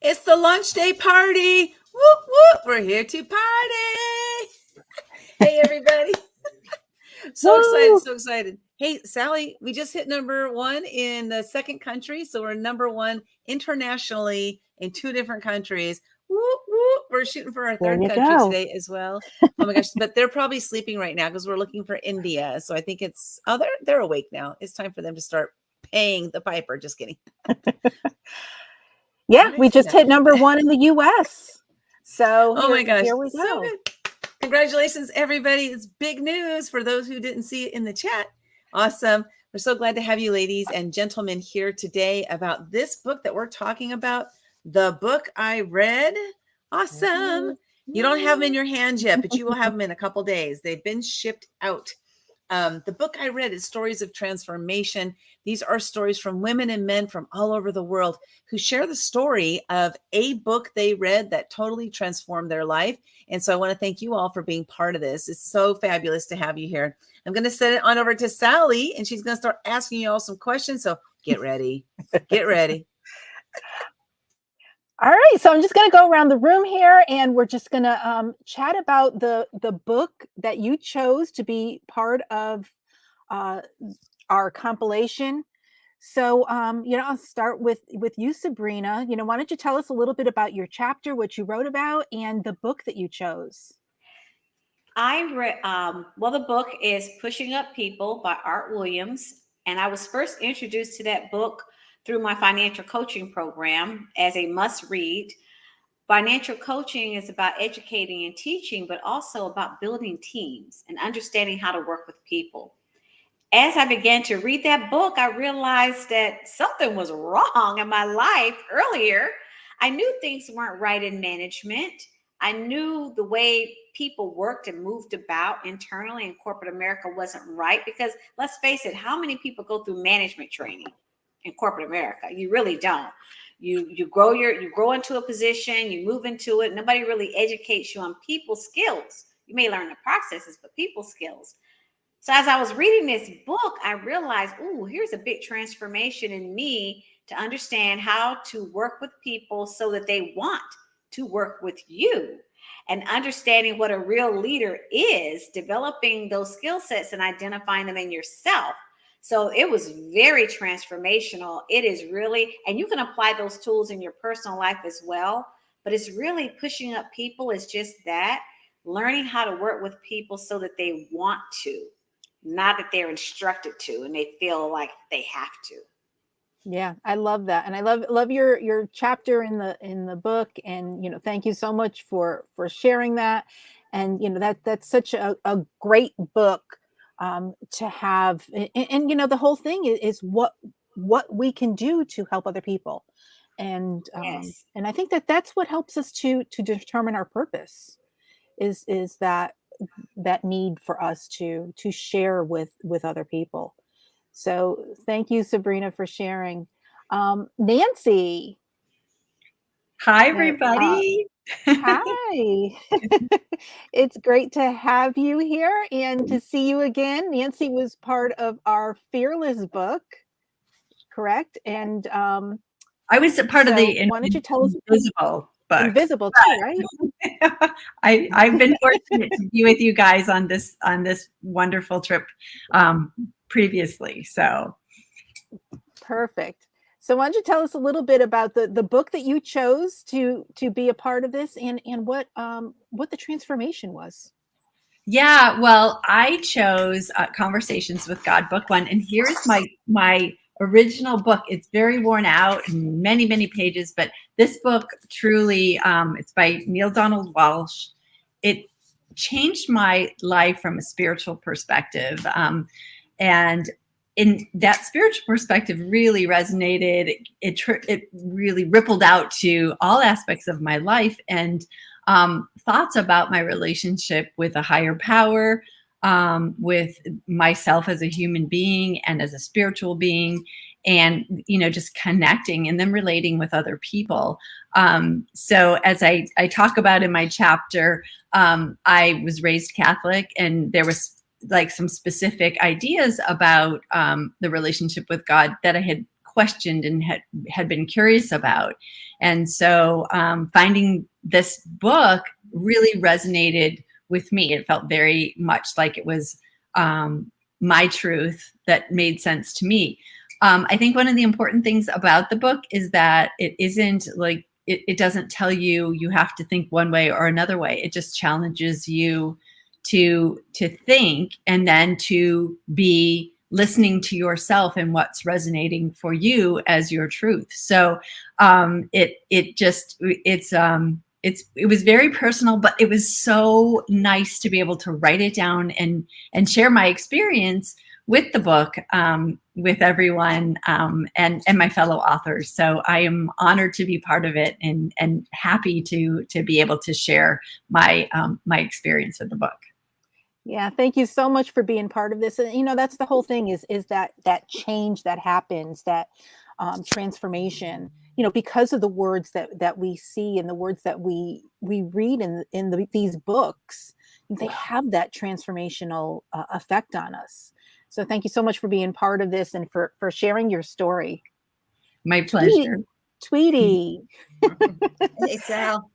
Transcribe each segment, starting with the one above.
It's the lunch day party. Whoop, whoop. We're here to party. Hey, everybody. So excited. So excited. Hey, Sally, we just hit #1 in the second country. So we're #1 internationally in 2 different countries. Whoop, whoop. We're shooting for our third country today as well. Oh my gosh. But they're probably sleeping right now because we're looking for India. So I think they're awake now. It's time for them to start paying the piper. Just kidding. Yeah, we just hit #1 in the US. So oh my gosh, here we go. So good. Congratulations, everybody. It's big news for those who didn't see it in the chat. Awesome. We're so glad to have you ladies and gentlemen here today about this book that we're talking about, The Book I Read. Awesome. You don't have them in your hands yet, but you will have them in a couple days. They've been shipped out. The book I read is Stories of Transformation. These are stories from women and men from all over the world who share the story of a book they read that totally transformed their life. And so I want to thank you all for being part of this. It's so fabulous to have you here. I'm going to send it on over to Sally, and she's going to start asking you all some questions. So get ready. Get ready. All right, so I'm just going to go around the room here, and we're just going to chat about the book that you chose to be part of our compilation. So, I'll start with you, Sabrina. Why don't you tell us a little bit about your chapter, what you wrote about, and the book that you chose? I read, the book is Pushing Up People by Art Williams, and I was first introduced to that book through my financial coaching program as a must read. Financial coaching is about educating and teaching, but also about building teams and understanding how to work with people. As I began to read that book, I realized that something was wrong in my life earlier. I knew things weren't right in management. I knew the way people worked and moved about internally in corporate America wasn't right, because let's face it, how many people go through management training in corporate America? You really don't. You grow into a position, you move into it. Nobody really educates you on people skills. You may learn the processes, but people skills. So as I was reading this book, I realized, here's a big transformation in me to understand how to work with people so that they want to work with you, and understanding what a real leader is, developing those skill sets and identifying them in yourself. So it was very transformational. It is really, and you can apply those tools in your personal life as well, but it's really pushing up people is just that, learning how to work with people so that they want to, not that they're instructed to and they feel like they have to. Yeah, I love that. And I love your chapter in the book. And, thank you so much for sharing that. And, that's such a great book to have. And the whole thing is what we can do to help other people. And, yes. And I think that's what helps us to determine our purpose is that need for us to share with other people. So thank you, Sabrina, for sharing. Nancy. Hi, everybody. Hi. It's great to have you here and to see you again. Nancy was part of our Fearless book, correct? And I was a part of the why don't you tell us Invisible book. Invisible too, right? I've been fortunate to be with you guys on this wonderful trip previously. So perfect. So why don't you tell us a little bit about the book that you chose to be a part of this, and what the transformation was? Yeah, well, I chose Conversations with God, book 1, and here's my original book. It's very worn out and many, many pages, but this book truly, it's by Neil Donald Walsh. It changed my life from a spiritual perspective. And in that spiritual perspective really resonated. It really rippled out to all aspects of my life, and thoughts about my relationship with a higher power, with myself as a human being and as a spiritual being, and just connecting and then relating with other people. So as I talk about in my chapter, I was raised Catholic, and there was like some specific ideas about the relationship with God that I had questioned and had been curious about. And so finding this book really resonated with me. It felt very much like it was my truth that made sense to me. I think one of the important things about the book is that it isn't like, it doesn't tell you you have to think one way or another way. It just challenges you to think, and then to be listening to yourself and what's resonating for you as your truth. So it was very personal, but it was so nice to be able to write it down and share my experience with the book with everyone and my fellow authors. So I am honored to be part of it and happy to be able to share my experience with the book. Yeah, thank you so much for being part of this. And you know, that's the whole thing is that change that happens, that transformation, you know, because of the words that we see and the words that we read in these books, they have that transformational effect on us. So thank you so much for being part of this and for sharing your story. My pleasure. Tweety. Hey, Sal.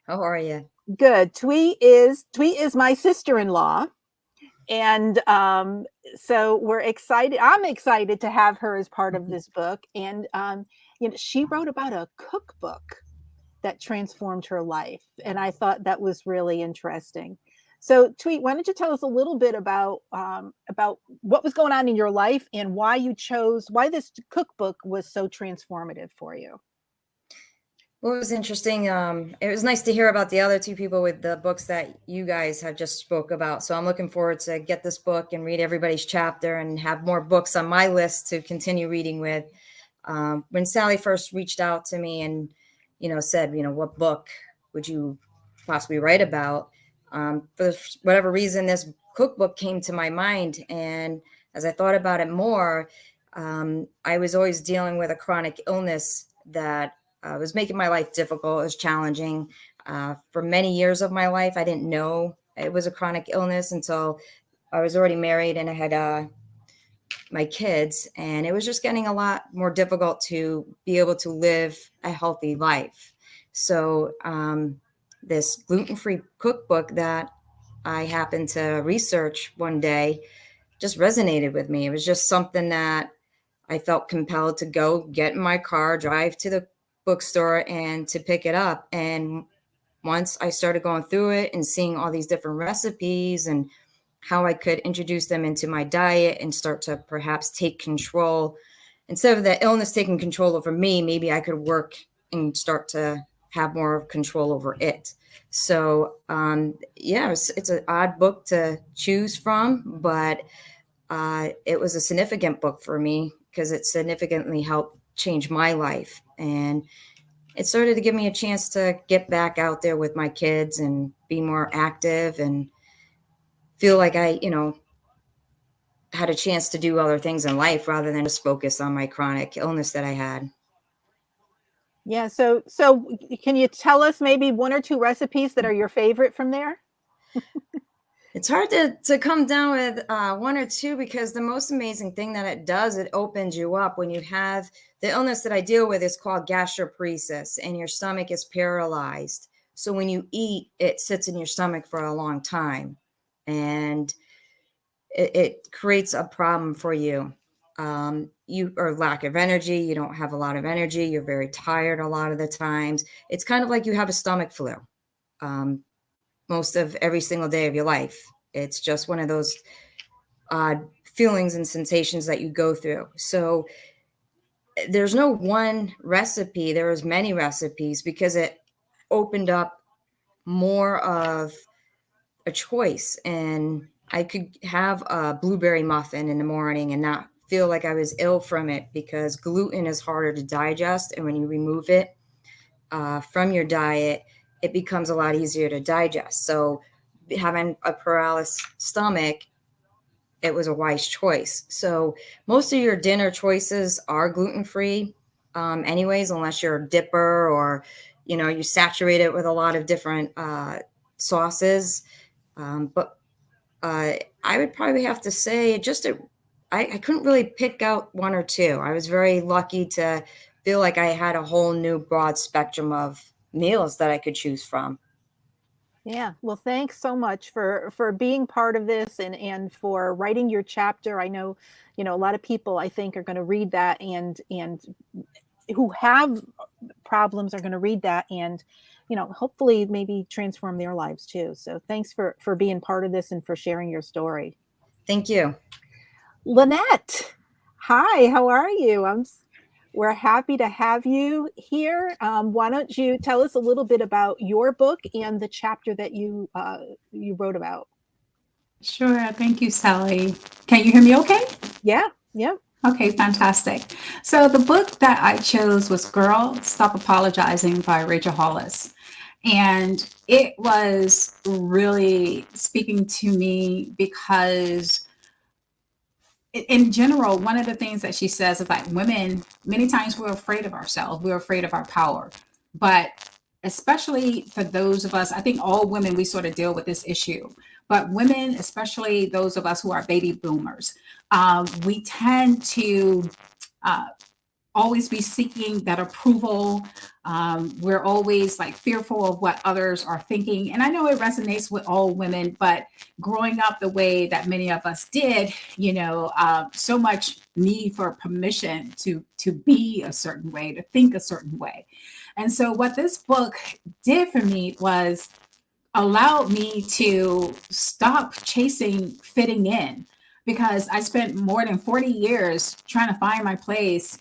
How are you? Good. Twee is my sister-in-law. And so we're excited. I'm excited to have her as part of this book. And you know, she wrote about a cookbook that transformed her life. And I thought that was really interesting. So Twee, why don't you tell us a little bit about what was going on in your life and why this cookbook was so transformative for you? Well, it was interesting. It was nice to hear about the other two people with the books that you guys have just spoke about. So I'm looking forward to get this book and read everybody's chapter and have more books on my list to continue reading with. When Sally first reached out to me and, said, what book would you possibly write about? For whatever reason, this cookbook came to my mind. And as I thought about it more, I was always dealing with a chronic illness that was making my life difficult. It was challenging. For many years of my life, I didn't know it was a chronic illness until I was already married and I had my kids. And it was just getting a lot more difficult to be able to live a healthy life. So this gluten-free cookbook that I happened to research one day just resonated with me. It was just something that I felt compelled to go get in my car, drive to the bookstore and to pick it up. And once I started going through it and seeing all these different recipes and how I could introduce them into my diet and start to perhaps take control, instead of the illness taking control over me, maybe I could work and start to have more control over it. So it's an odd book to choose from, but it was a significant book for me because it significantly helped change my life. And it started to give me a chance to get back out there with my kids and be more active and feel like I, had a chance to do other things in life rather than just focus on my chronic illness that I had. Yeah. So can you tell us maybe one or two recipes that are your favorite from there? It's hard to come down with one or two because the most amazing thing that it does, it opens you up. When you have the illness that I deal with is called gastroparesis and your stomach is paralyzed. So when you eat, it sits in your stomach for a long time and it creates a problem for you. You or lack of energy. You don't have a lot of energy. You're very tired a lot of the times. It's kind of like you have a stomach flu. Most of every single day of your life. It's just one of those odd feelings and sensations that you go through. So there's no one recipe. There was many recipes because it opened up more of a choice. And I could have a blueberry muffin in the morning and not feel like I was ill from it because gluten is harder to digest. And when you remove it from your diet, it becomes a lot easier to digest. So having a paralysis stomach, it was a wise choice. So most of your dinner choices are gluten-free anyways, unless you're a dipper or, you saturate it with a lot of different sauces. But I would probably have to say just I couldn't really pick out one or two. I was very lucky to feel like I had a whole new broad spectrum of meals that I could choose from. Yeah. Well, thanks so much for being part of this and for writing your chapter. I know, a lot of people I think are going to read that and who have problems are going to read that and hopefully maybe transform their lives too. So thanks for being part of this and for sharing your story. Thank you. Lynette, hi, how are you? We're happy to have you here. Why don't you tell us a little bit about your book and the chapter that you wrote about? Sure. Thank you, Sally. Can you hear me okay? Yeah. Yeah. Okay, fantastic. So the book that I chose was Girl, Stop Apologizing by Rachel Hollis. And it was really speaking to me because in general, one of the things that she says is like women, many times we're afraid of ourselves. We're afraid of our power. But especially for those of us, I think all women, we sort of deal with this issue. But women, especially those of us who are baby boomers, we tend to always be seeking that approval. We're always like fearful of what others are thinking. And I know it resonates with all women, but growing up the way that many of us did, so much need for permission to be a certain way, to think a certain way. And so what this book did for me was allowed me to stop chasing fitting in, because I spent more than 40 years trying to find my place,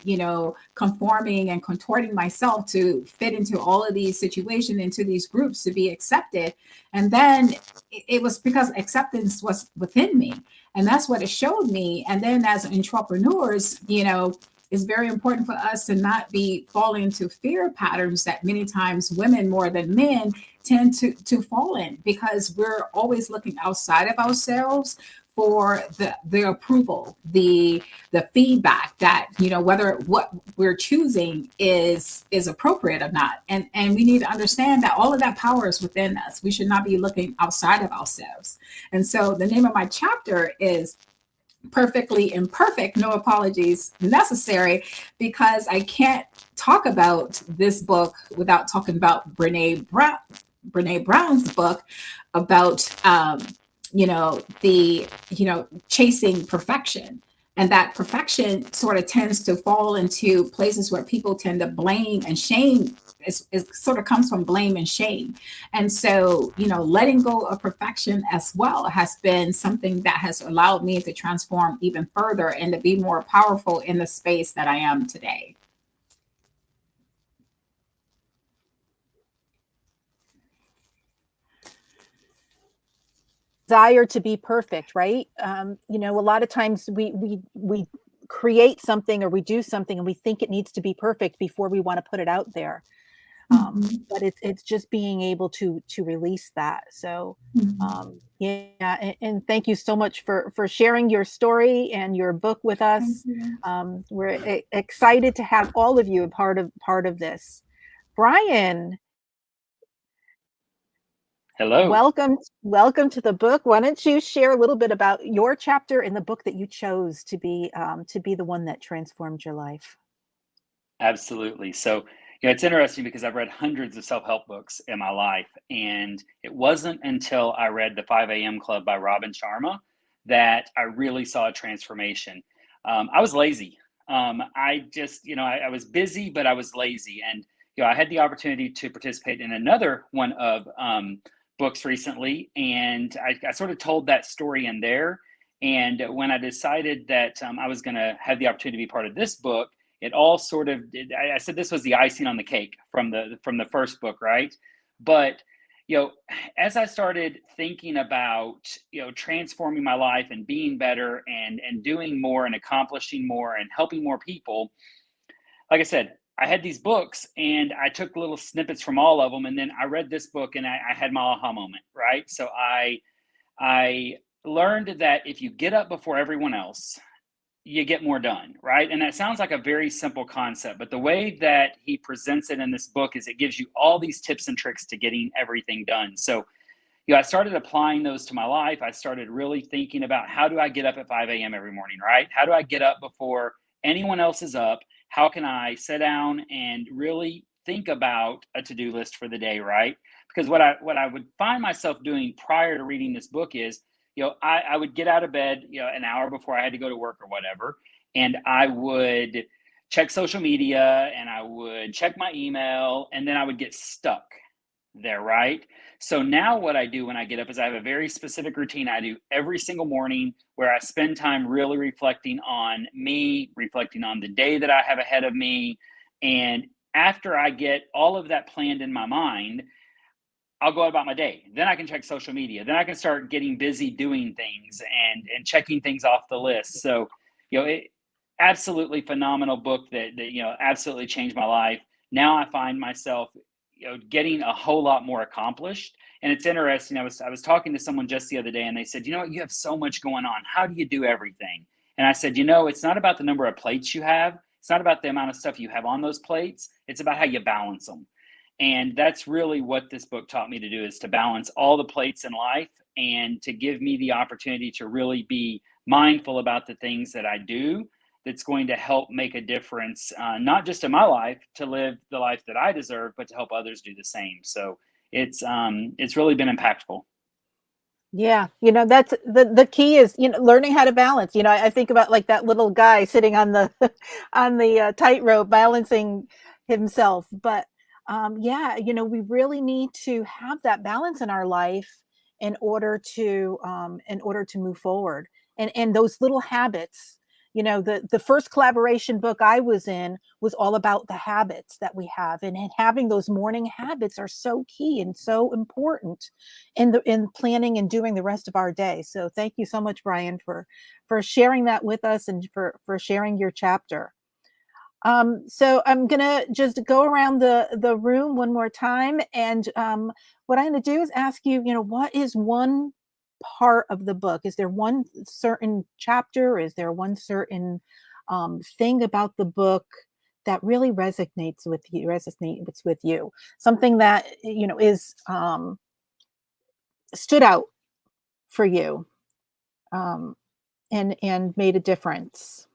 conforming and contorting myself to fit into all of these situations, into these groups to be accepted. And then it was because acceptance was within me. And that's what it showed me. And then as entrepreneurs, it's very important for us to not be falling into fear patterns that many times women more than men tend to fall in, because we're always looking outside of ourselves for the approval, the feedback that, whether what we're choosing is appropriate or not. And we need to understand that all of that power is within us. We should not be looking outside of ourselves. And so the name of my chapter is Perfectly Imperfect, No Apologies Necessary, because I can't talk about this book without talking about Brene Brown's book about chasing perfection. And that perfection sort of tends to fall into places where people tend to blame and shame. It sort of comes from blame and shame. And so, letting go of perfection as well has been something that has allowed me to transform even further and to be more powerful in the space that I am today. Desire to be perfect, right? A lot of times we create something or we do something and we think it needs to be perfect before we want to put it out there. But it's just being able to release that. So and thank you so much for sharing your story and your book with us. We're excited to have all of you a part of this. Brian, hello. Welcome to the book. Why don't you share a little bit about your chapter in the book that you chose to be the one that transformed your life? Absolutely. So, it's interesting because I've read hundreds of self-help books in my life, and it wasn't until I read The 5 a.m. Club by Robin Sharma that I really saw a transformation. I was lazy. I just, I was busy, but I was lazy. And, I had the opportunity to participate in another one of books recently, and I sort of told that story in there. And when I decided that I was going to have the opportunity to be part of this book, it all sort of, I said this was the icing on the cake from the first book, right? But, as I started thinking about, transforming my life and being better and doing more and accomplishing more and helping more people, like I said, I had these books and I took little snippets from all of them. And then I read this book and I had my aha moment, right? So I learned that if you get up before everyone else, you get more done, right? And that sounds like a very simple concept, but the way that he presents it in this book is it gives you all these tips and tricks to getting everything done. So, I started applying those to my life. I started really thinking about, how do I get up at 5 a.m. every morning, right? How do I get up before anyone else is up? How can I sit down and really think about a to-do list for the day, right? Because what I would find myself doing prior to reading this book is, I would get out of bed, an hour before I had to go to work or whatever, and I would check social media and I would check my email, and then I would get stuck there, right? So now what I do when I get up is I have a very specific routine I do every single morning, where I spend time really reflecting on me, reflecting on the day that I have ahead of me. And after I get all of that planned in my mind, I'll go about my day. Then I can check social media. Then I can start getting busy doing things and checking things off the list. So, it absolutely phenomenal book that absolutely changed my life. Now I find myself, getting a whole lot more accomplished. And it's interesting. I was talking to someone just the other day, and they said, you have so much going on. How do you do everything? And I said, it's not about the number of plates you have. It's not about the amount of stuff you have on those plates. It's about how you balance them. And that's really what this book taught me to do, is to balance all the plates in life, and to give me the opportunity to really be mindful about the things that I do that's going to help make a difference, not just in my life, to live the life that I deserve, but to help others do the same. So it's really been impactful. Yeah, that's the key is, learning how to balance. I think about like that little guy sitting on the on the tightrope balancing himself. But yeah, we really need to have that balance in our life in order to move forward. And those little habits, the first collaboration book I was in was all about the habits that we have, and having those morning habits are so key and so important in planning and doing the rest of our day. So thank you so much, Brian, for sharing that with us, and for sharing your chapter. So I'm gonna just go around the room one more time, and what I'm gonna do is ask you, what is one part of the book? Is there one certain chapter? Is there one certain thing about the book that really resonates with you? Something that is stood out for you, and made a difference.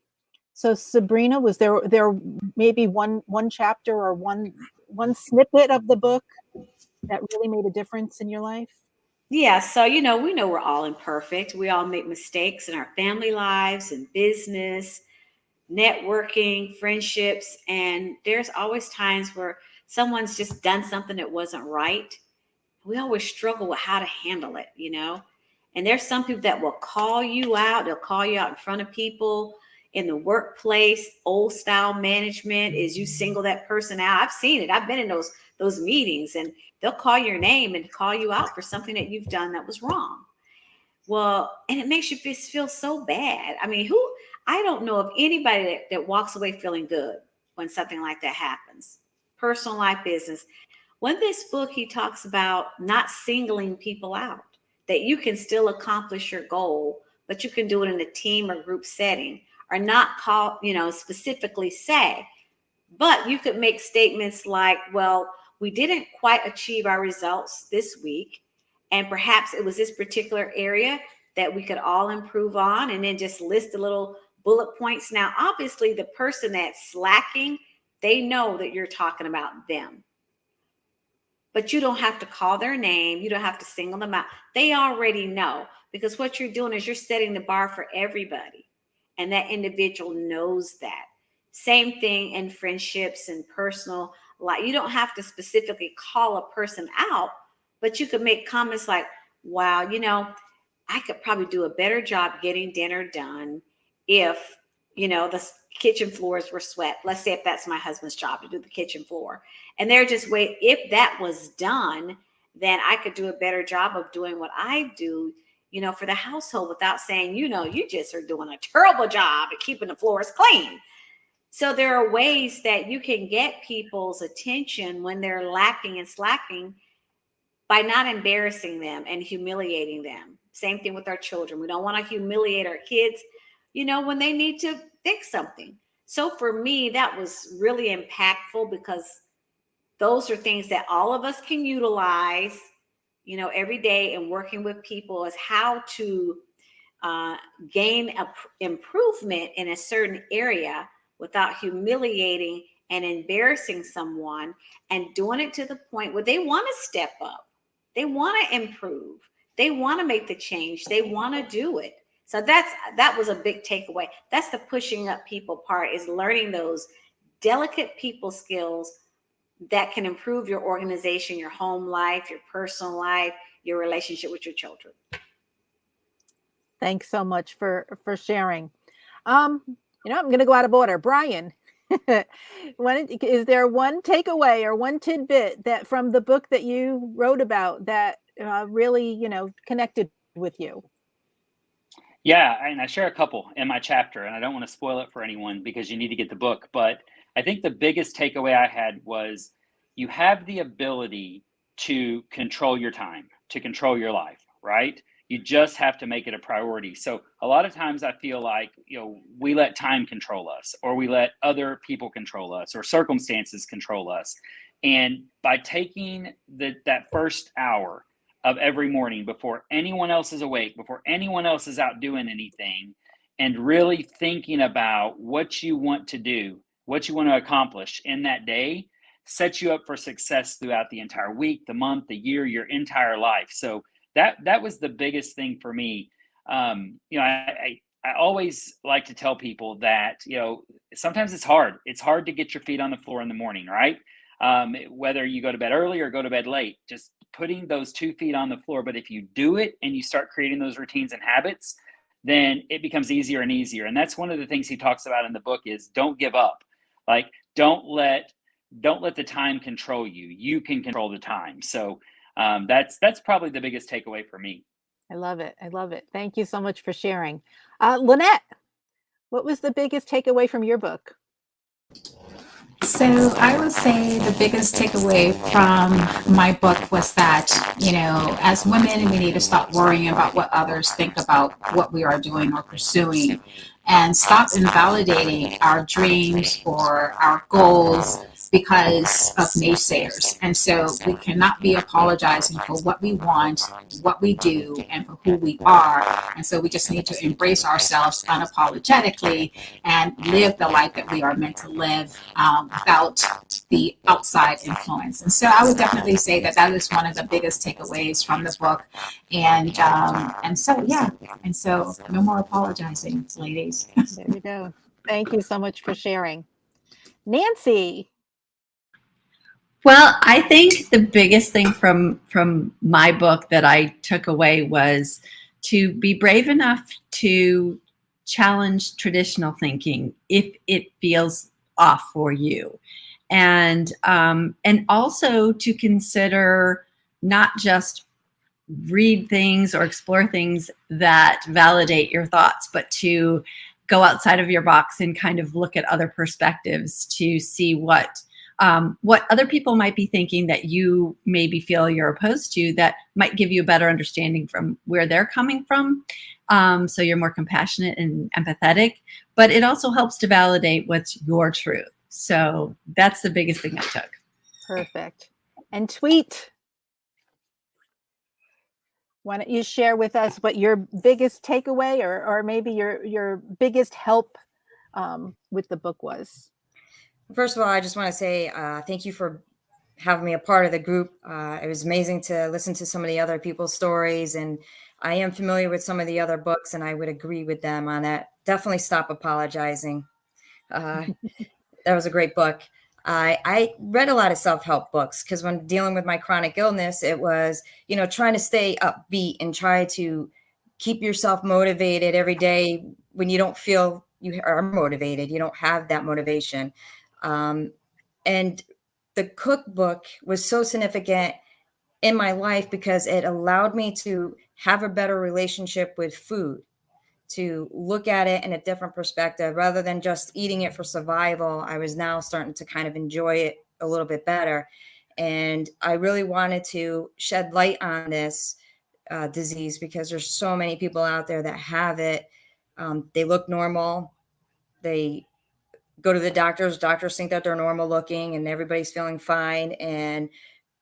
So Sabrina, was there maybe one chapter or one snippet of the book that really made a difference in your life? Yeah, so we know we're all imperfect. We all make mistakes in our family lives and business, networking, friendships, and there's always times where someone's just done something that wasn't right. We always struggle with how to handle it. And there's some people that will call you out. They'll call you out in front of people in the workplace. Old style management is you single that person out. I've seen it. I've been in those meetings, and they'll call your name and call you out for something that you've done that was wrong. Well, and it makes you feel so bad. I mean, I don't know of anybody that walks away feeling good when something like that happens. Personal life, business. When this book, he talks about not singling people out, that you can still accomplish your goal, but you can do it in a team or group setting, or not call, specifically say, but you could make statements like, well, we didn't quite achieve our results this week, and perhaps it was this particular area that we could all improve on, and then just list the little bullet points. Now, obviously, the person that's slacking, they know that you're talking about them. But you don't have to call their name. You don't have to single them out. They already know, because what you're doing is you're setting the bar for everybody. And that individual knows that. Same thing in friendships and personal life. You don't have to specifically call a person out, but you could make comments like, wow, I could probably do a better job getting dinner done if, the kitchen floors were swept. Let's say if that's my husband's job to do the kitchen floor. And they're just wait, if that was done, then I could do a better job of doing what I do, for the household, without saying, you just are doing a terrible job at keeping the floors clean. So there are ways that you can get people's attention when they're lacking and slacking by not embarrassing them and humiliating them. Same thing with our children. We don't want to humiliate our kids, when they need to fix something. So for me, that was really impactful, because those are things that all of us can utilize every day and working with people is how to gain improvement in a certain area without humiliating and embarrassing someone, and doing it to the point where they want to step up, they want to improve, they want to make the change, they want to do it. So that was a big takeaway. That's the pushing up people part, is learning those delicate people skills that can improve your organization, your home life, your personal life, your relationship with your children. Thanks so much for sharing. I'm going to go out of order. Brian, is there one takeaway or one tidbit that from the book that you wrote about that really, connected with you? Yeah, and I share a couple in my chapter, and I don't want to spoil it for anyone because you need to get the book. But I think the biggest takeaway I had was you have the ability to control your time, to control your life, right? You just have to make it a priority. So a lot of times I feel like, we let time control us, or we let other people control us, or circumstances control us. And by taking that first hour of every morning before anyone else is awake, before anyone else is out doing anything, and really thinking about what you want to do, what you want to accomplish in that day, sets you up for success throughout the entire week, the month, the year, your entire life. So that was the biggest thing for me. I always like to tell people that, sometimes it's hard. It's hard to get your feet on the floor in the morning, right? Whether you go to bed early or go to bed late, just putting those 2 feet on the floor. But if you do it and you start creating those routines and habits, then it becomes easier and easier. And that's one of the things he talks about in the book is don't give up. Like, don't let the time control you. You can control the time. So that's probably the biggest takeaway for me. I love it. I love it. Thank you so much for sharing. Lynette, what was the biggest takeaway from your book? So I would say the biggest takeaway from my book was that, as women, we need to stop worrying about what others think about what we are doing or pursuing, and stop invalidating our dreams or our goals because of naysayers. And so we cannot be apologizing for what we want, what we do, and for who we are. And so we just need to embrace ourselves unapologetically and live the life that we are meant to live without the outside influence. And so I would definitely say that is one of the biggest takeaways from the book. And so no more apologizing, ladies. There we go. Thank you so much for sharing. Nancy. Well, I think the biggest thing from my book that I took away was to be brave enough to challenge traditional thinking if it feels off for you, and also to consider not just read things or explore things that validate your thoughts, but to go outside of your box and kind of look at other perspectives to see what other people might be thinking that you maybe feel you're opposed to, that might give you a better understanding from where they're coming from. So you're more compassionate and empathetic, but it also helps to validate what's your truth. So that's the biggest thing I took. Perfect. And Tweet, why don't you share with us what your biggest takeaway or maybe your biggest help with the book was? First of all, I just want to say thank you for having me a part of the group. It was amazing to listen to some of the other people's stories, and I am familiar with some of the other books, and I would agree with them on that. Definitely stop apologizing. That was a great book. I read a lot of self-help books because when dealing with my chronic illness, it was, trying to stay upbeat and try to keep yourself motivated every day when you don't feel you are motivated. You don't have that motivation. And the cookbook was so significant in my life because it allowed me to have a better relationship with food, to look at it in a different perspective rather than just eating it for survival. I was now starting to kind of enjoy it a little bit better. And I really wanted to shed light on this disease because there's so many people out there that have it. They look normal. They go to the doctors think that they're normal looking and everybody's feeling fine. And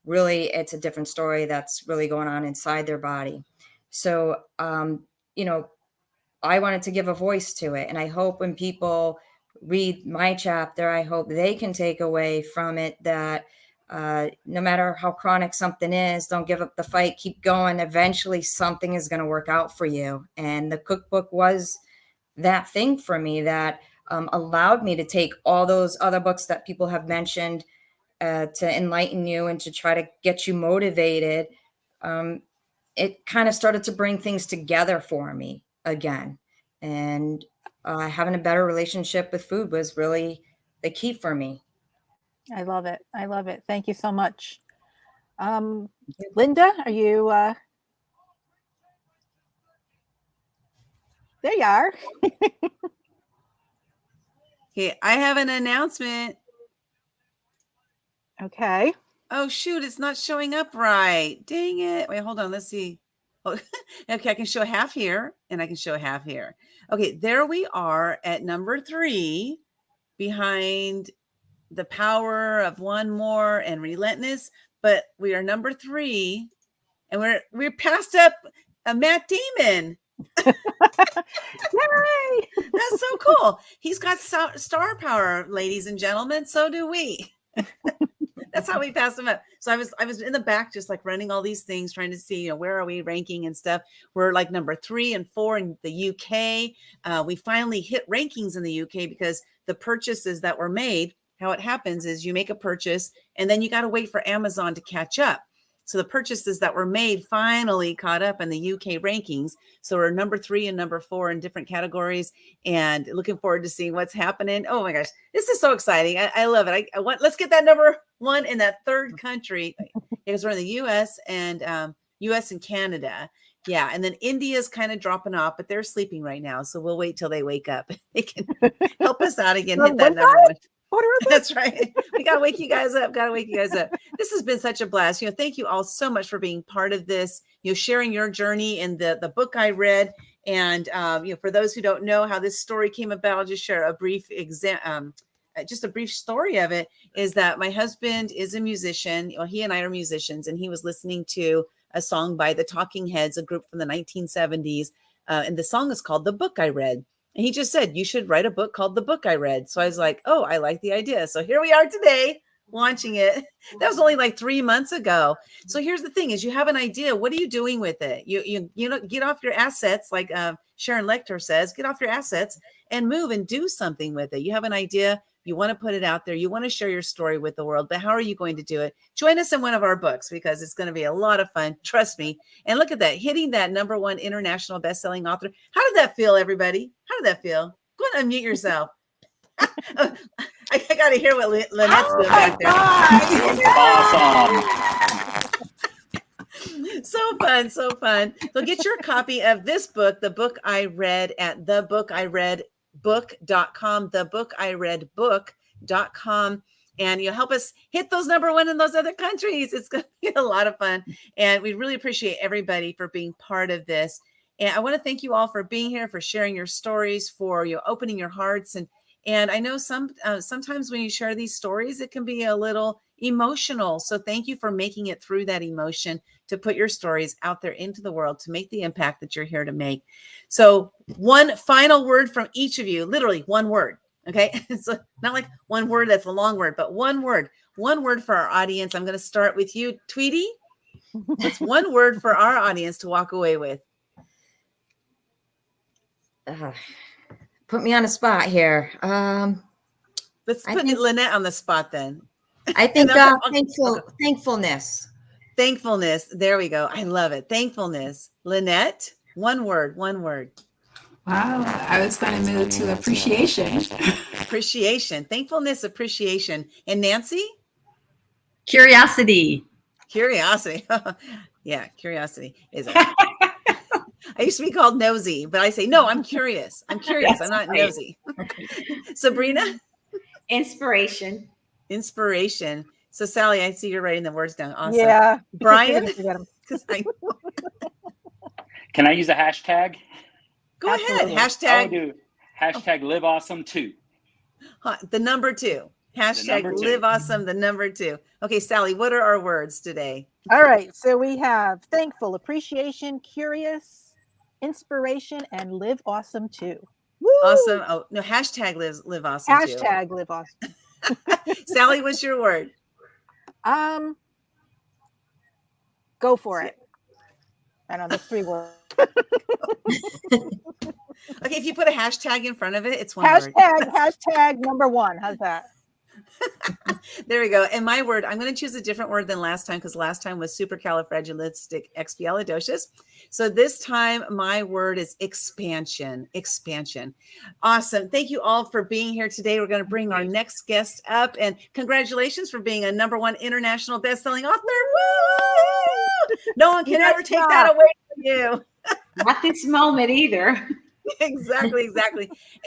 really it's a different story that's really going on inside their body. So, you know, I wanted to give a voice to it. And I hope when people read my chapter, I hope they can take away from it that no matter how chronic something is, don't give up the fight, keep going. Eventually something is going to work out for you. And the cookbook was that thing for me that allowed me to take all those other books that people have mentioned to enlighten you and to try to get you motivated. It kind of started to bring things together for me again. And having a better relationship with food was really the key for me. I love it. I love it. Thank you so much. Linda, are you? There you are. Okay, I have an announcement. Okay. Oh, shoot, it's not showing up right. Dang it. Wait, hold on. Let's see. Oh, okay, I can show half here and I can show half here. Okay, there we are at number 3 behind The Power of One More and Relentless, but we are number 3 and we're passed up Matt Damon. Yay! That's so cool. He's got star power, ladies and gentlemen. So do we. That's how we passed him up. So I was in the back, just like running all these things, trying to see, where are we ranking and stuff. We're like number 3 and 4 in the UK. We finally hit rankings in the UK because the purchases that were made, how it happens is you make a purchase and then you got to wait for Amazon to catch up. So the purchases that were made finally caught up in the UK rankings. So we're number 3 and number 4 in different categories, and looking forward to seeing what's happening. Oh my gosh, this is so exciting. I love it. I want, let's get that number 1 in that third country because we're in the US and Canada. Yeah. And then India's kind of dropping off, but they're sleeping right now. So we'll wait till they wake up. They can help us out again. Hit that number 1. That's right. We got to wake you guys up. This has been such a blast. Thank you all so much for being part of this, sharing your journey in the book I read. And, for those who don't know how this story came about, I'll just share a brief just a brief story of it is that my husband is a musician. He and I are musicians, and he was listening to a song by the Talking Heads, a group from the 1970s. And the song is called The Book I Read. And he just said, you should write a book called The Book I Read. So I was like, oh, I like the idea. So here we are today launching it. That was only like 3 months ago. So here's the thing is you have an idea. What are you doing with it? You get off your assets. Like Sharon Lecter says, get off your assets and move and do something with it. You have an idea. You want to put it out there. You want to share your story with the world, but how are you going to do it? Join us in one of our books because it's going to be a lot of fun. Trust me. And look at that, hitting that number 1 international best-selling author. How did that feel, everybody? How did that feel? Go ahead and unmute yourself. I got to hear what Lynette's doing back there. Awesome. So fun. So get your copy of this book, The Book I Read, at thebookireadbook.com, thebookireadbook.com. And you'll help us hit those number 1 in those other countries. It's going to be a lot of fun. And we really appreciate everybody for being part of this. And I want to thank you all for being here, for sharing your stories, for opening your hearts. And I know sometimes when you share these stories, it can be a little emotional. So thank you for making it through that emotion to put your stories out there into the world to make the impact that you're here to make. So one final word from each of you, literally one word. Okay. It's not like one word that's a long word, but one word for our audience. I'm going to start with you, Tweety. It's one word for our audience to walk away with. Put me on a spot here. Let's put Lynette on the spot then. I think thankfulness. Thankfulness. There we go. I love it. Thankfulness. Lynette, one word. Wow. I was going to move to appreciation. Appreciation. Thankfulness, appreciation. And Nancy? Curiosity. Curiosity. Yeah, curiosity is it. I used to be called nosy, but I say, no, I'm curious. I'm not nosy. Sabrina? Inspiration. So Sally, I see you're writing the words down. Awesome. Yeah. Brian? Can I use a hashtag? Go ahead. I would do hashtag live awesome 2. The number 2. Hashtag number 2. live awesome, the number 2. Okay, Sally, what are our words today? All right. So we have thankful, appreciation, curious, inspiration, and live awesome too. Woo! Awesome. Oh, no, hashtag live awesome too. Hashtag live awesome. Sally, what's your word? Go for it. I don't know, that's 3 words. Okay, if you put a hashtag in front of it, it's 1 word. Hashtag number 1. How's that? There we go. And my word, I'm going to choose a different word than last time because last time was supercalifragilisticexpialidocious. So this time my word is expansion. Expansion. Awesome. Thank you all for being here today. We're going to bring our next guest up, and congratulations for being a #1 international best-selling author. Woo! No one can ever take that away from you. Not this moment either. Exactly.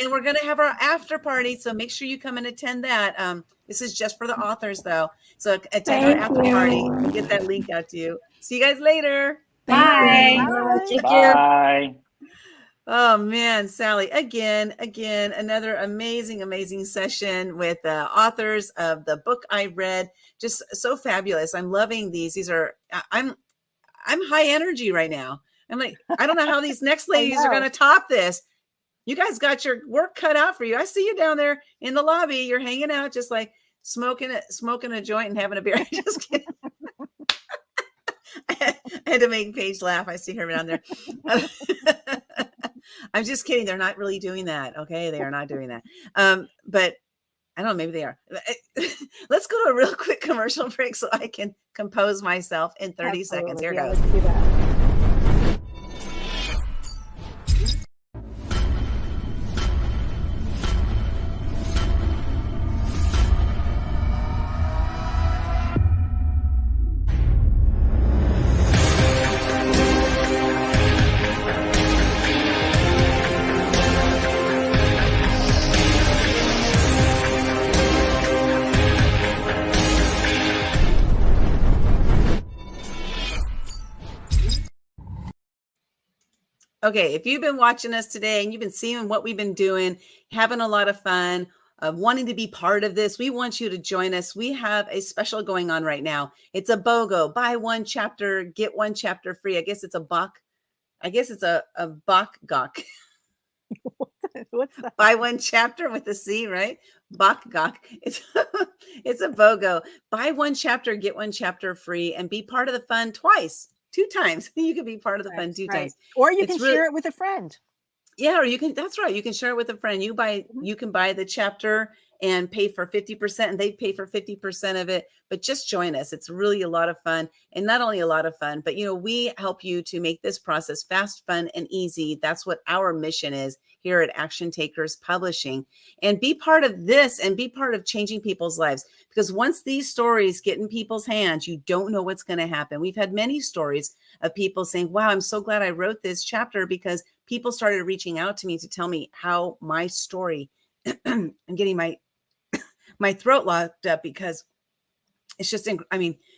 And we're going to have our after party, so make sure you come and attend that. This is just for the authors though, so attend our after party. We'll get that link out to you. See you guys later. Bye. Bye. Oh man, Sally, again, another amazing session with authors of the book I read. Just so fabulous. I'm loving these are I'm high energy right now. I'm like, I don't know how these next ladies are going to top this. You guys got your work cut out for you. I see you down there in the lobby. You're hanging out, just like smoking a joint and having a beer. Just kidding. I had to make Paige laugh. I see her down there. I'm just kidding. They're not really doing that. Okay. They are not doing that. But I don't know, maybe they are. Let's go to a real quick commercial break so I can compose myself in 30 seconds. Here goes. Let's do that. Okay, if you've been watching us today and you've been seeing what we've been doing, having a lot of fun, wanting to be part of this, we want you to join us. We have a special going on right now. It's a BOGO, buy 1 chapter, get 1 chapter free. I guess it's a Bach. I guess it's a Bach Gok. What's that? Buy 1 chapter with a C, right? Bach Gok. It's a BOGO. Buy 1 chapter, get 1 chapter free, and be part of the fun 2 times. You can be part of the fun 2 times. Or you can share it with a friend. Yeah, or you can, that's right. You can share it with a friend. You can buy the chapter and pay for 50%, and they pay for 50% of it. But just join us. It's really a lot of fun. And not only a lot of fun, but we help you to make this process fast, fun, and easy. That's what our mission is here at Action Takers Publishing. And be part of this and be part of changing people's lives. Because once these stories get in people's hands, you don't know what's going to happen. We've had many stories of people saying, wow, I'm so glad I wrote this chapter, because people started reaching out to me to tell me how my story, I'm getting my throat locked up because it's just,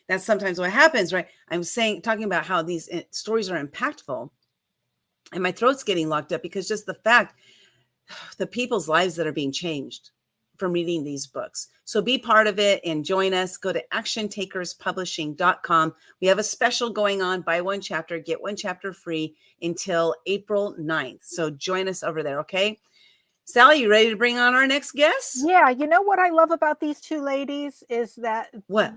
that's sometimes what happens, right? I'm talking about how these stories are impactful, and my throat's getting locked up because just the fact, the people's lives that are being changed from reading these books. So be part of it and join us. Go to actiontakerspublishing.com. We have a special going on, buy 1 chapter, get 1 chapter free until April 9th. So join us over there. Okay. Sally, you ready to bring on our next guest? Yeah. You know what I love about these 2 ladies is that What?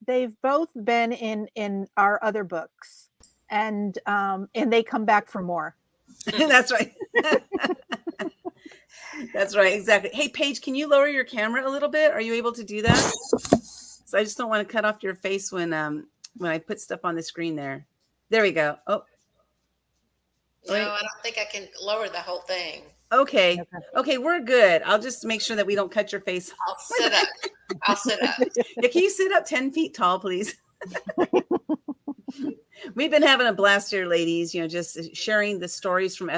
They've both been in our other books, and they come back for more. That's right. That's right. Exactly. Hey, Paige, can you lower your camera a little bit? Are you able to do that? So I just don't want to cut off your face when I put stuff on the screen there. There we go. Oh. No, I don't think I can lower the whole thing. Okay. Okay, we're good. I'll just make sure that we don't cut your face. I'll sit up. Yeah, can you sit up 10 feet tall, please? We've been having a blast here, ladies, just sharing the stories from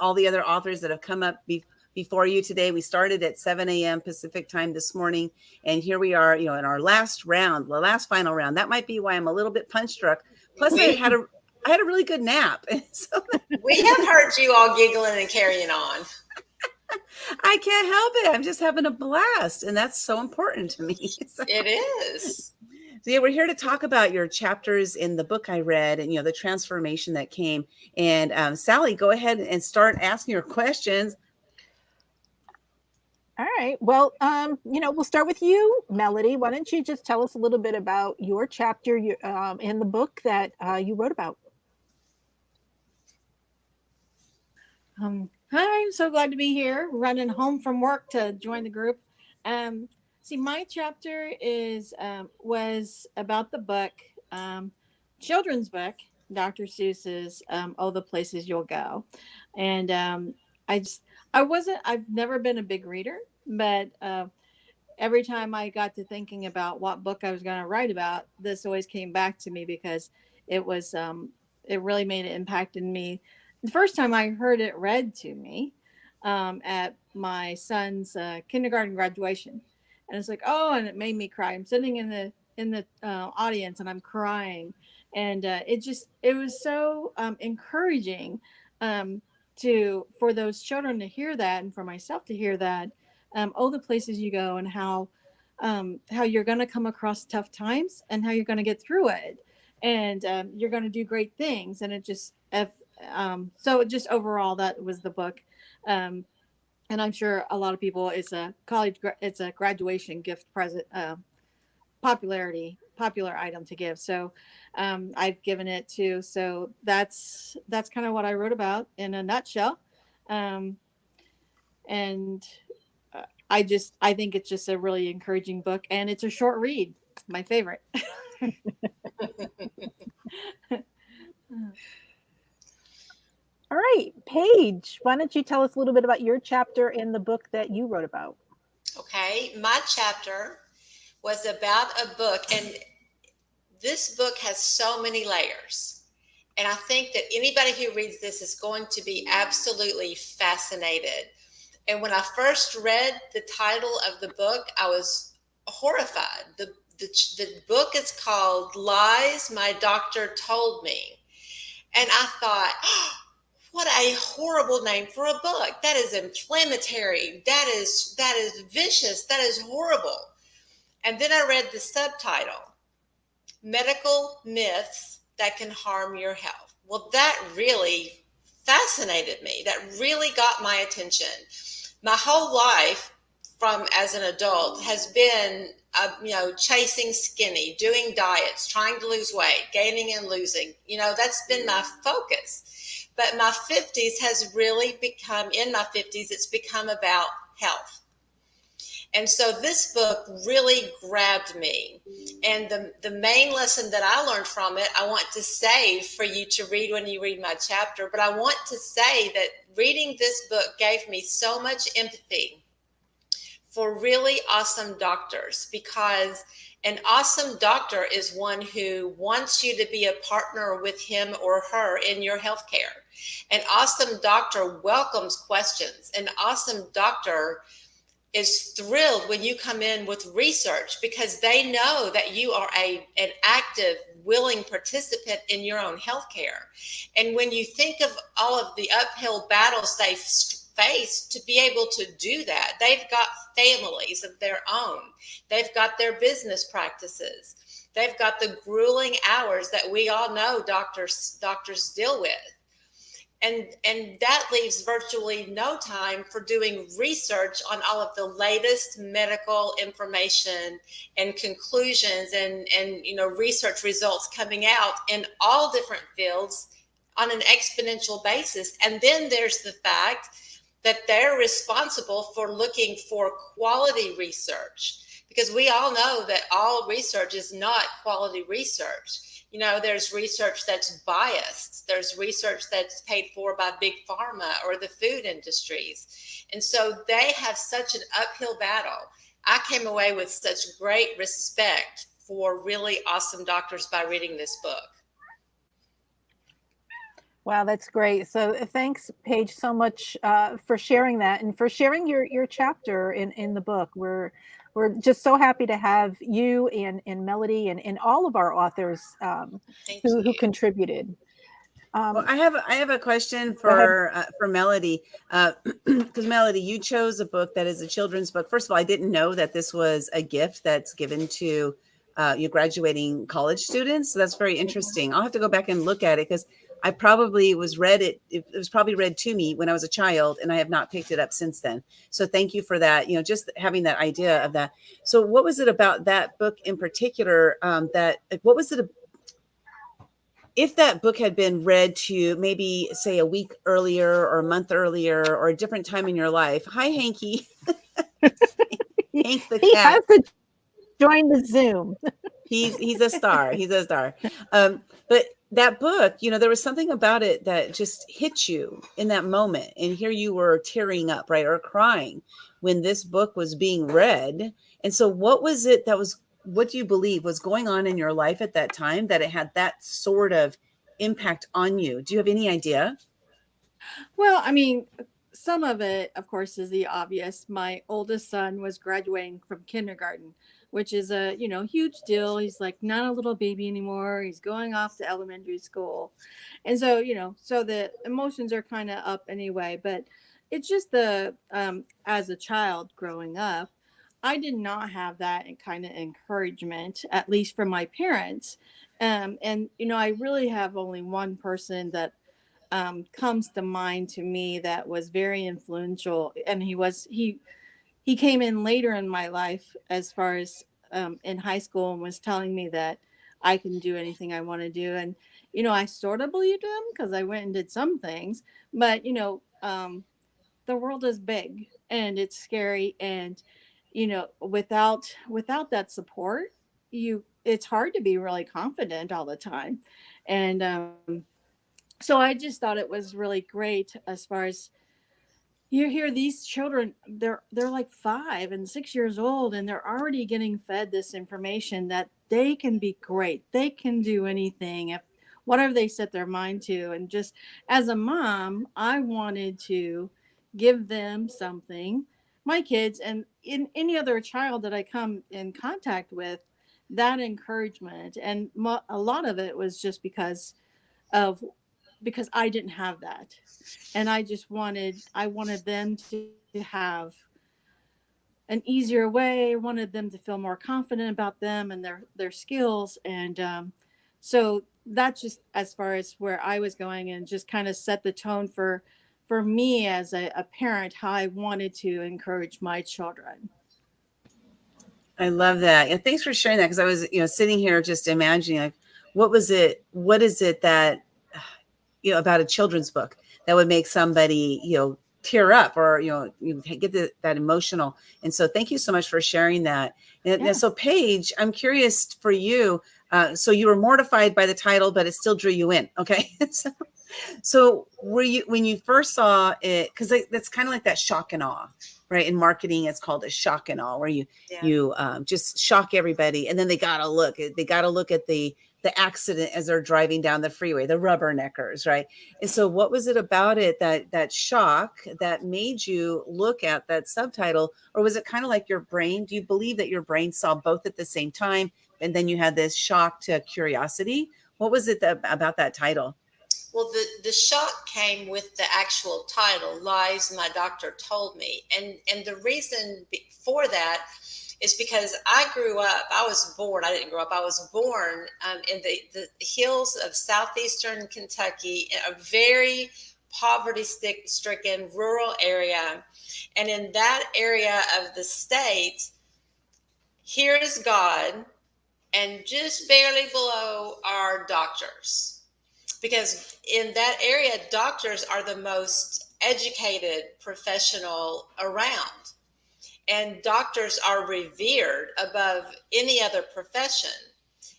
all the other authors that have come up before you today. We started at 7 a.m. Pacific time this morning, and here we are, in our last round, the last final round. That might be why I'm a little bit punch drunk. Plus, I had a really good nap. So we have heard you all giggling and carrying on. I can't help it. I'm just having a blast. And that's so important to me. So, It is. yeah, we're here to talk about your chapters in the book I read and, the transformation that came. And Sally, go ahead and start asking your questions. All right. Well, we'll start with you, Melody. Why don't you just tell us a little bit about your chapter in the book that you wrote about? Hi, I'm so glad to be here, running home from work to join the group. See, my chapter was about the book, children's book, Dr. Seuss's "Oh, the Places You'll Go," and I've never been a big reader, but every time I got to thinking about what book I was going to write about, this always came back to me because it was it really made an impact in me. The first time I heard it read to me at my son's kindergarten graduation, and it's like, oh, and it made me cry. I'm sitting in the audience and I'm crying, and it was so encouraging for those children to hear that, and for myself to hear that. Oh, the places you go, and how you're going to come across tough times, and how you're going to get through it, and you're going to do great things. And so just overall, that was the book. And I'm sure a lot of people, it's a graduation gift present, popular item to give. So I've given it to. So that's kind of what I wrote about in a nutshell. And I think it's just a really encouraging book, and it's a short read. My favorite. All right, Paige, why don't you tell us a little bit about your chapter in the book that you wrote about? Okay, my chapter was about a book, and this book has so many layers. And I think that anybody who reads this is going to be absolutely fascinated. And when I first read the title of the book, I was horrified. The book is called Lies My Doctor Told Me. And I thought, oh, what a horrible name for a book. That is inflammatory. That is vicious. That is horrible. And then I read the subtitle, Medical Myths That Can Harm Your Health. Well, that really fascinated me. That really got my attention. My whole life, from as an adult, has been chasing skinny, doing diets, trying to lose weight, gaining and losing. That's been my focus. But my 50s has really become, in my 50s, it's become about health. And so this book really grabbed me. And the main lesson that I learned from it, I want to save for you to read when you read my chapter. But I want to say that reading this book gave me so much empathy for really awesome doctors, because an awesome doctor is one who wants you to be a partner with him or her in your healthcare. An awesome doctor welcomes questions. An awesome doctor is thrilled when you come in with research, because they know that you are an active, willing participant in your own healthcare. And when you think of all of the uphill battles they've faced to be able to do that, they've got families of their own. They've got their business practices. They've got the grueling hours that we all know doctors deal with. And that leaves virtually no time for doing research on all of the latest medical information and conclusions and research results coming out in all different fields on an exponential basis. And then there's the fact that they're responsible for looking for quality research, because we all know that all research is not quality research. There's research that's biased. There's research that's paid for by big pharma or the food industries. And so they have such an uphill battle. I came away with such great respect for really awesome doctors by reading this book. Wow, that's great. So thanks, Paige, so much for sharing that and for sharing your chapter in the book. We're just so happy to have you and Melody and all of our authors who contributed. Well, I have a question Go ahead. for Melody, because Melody, you chose a book that is a children's book. First of all, I didn't know that this was a gift that's given to your graduating college students. So that's very interesting. I'll have to go back and look at it because I probably was read it. It was probably read to me when I was a child, and I have not picked it up since then. So thank you for that. You know, just having that idea of that. So what was it about that book in particular what was it? If that book had been read to you maybe say a week earlier or a month earlier or a different time in your life. Hi, Hanky. Hank the He cat. has to join the Zoom. He's a star. He's a star. But that book, you know, there was something about it that just hit you in that moment. And here you were tearing up, right? Or crying when this book was being read. And so what was it what do you believe was going on in your life at that time that it had that sort of impact on you? Do you have any idea? Well, I mean, some of it, of course, is the obvious. My oldest son was graduating from kindergarten, which is a, huge deal. He's like not a little baby anymore. He's going off to elementary school. And so, so the emotions are kind of up anyway, but it's just as a child growing up, I did not have that kind of encouragement, at least from my parents. And, I really have only one person that comes to mind to me that was very influential, and he came in later in my life as far as in high school, and was telling me that I can do anything I want to do. And I sort of believed him because I went and did some things, but the world is big and it's scary, and without that support, it's hard to be really confident all the time. And so I just thought it was really great as far as you hear these children, they're like 5 and 6 years old, and they're already getting fed this information that they can be great. They can do anything if whatever they set their mind to. And just as a mom, I wanted to give them something, my kids, and in any other child that I come in contact with, that encouragement. And a lot of it was just of because I didn't have that. And I wanted them to have an easier way. I wanted them to feel more confident about them and their skills. And so that's just as far as where I was going, and just kind of set the tone for me as a parent, how I wanted to encourage my children. I love that. And thanks for sharing that. Because I was, sitting here just imagining, like, what is it that, about a children's book that would make somebody, tear up, or, you get that emotional. And so thank you so much for sharing that. And so Paige, I'm curious for you. So you were mortified by the title, but it still drew you in. Okay. So were you, when you first saw it, because that's kind of like that shock and awe, right? In marketing, it's called a shock and awe, where you just shock everybody, and then they gotta look at the accident as they're driving down the freeway, the rubberneckers, right? And so what was it about it that shock that made you look at that subtitle? Or was it kind of like your brain? Do you believe that your brain saw both at the same time, and then you had this shock to curiosity? What was it about that title? Well, the shock came with the actual title, Lies My Doctor Told Me. And the reason for that is because I was born in the hills of southeastern Kentucky, in a very poverty-stricken rural area. And in that area of the state, here is God, and just barely below are doctors. Because in that area, doctors are the most educated professional around. And doctors are revered above any other profession.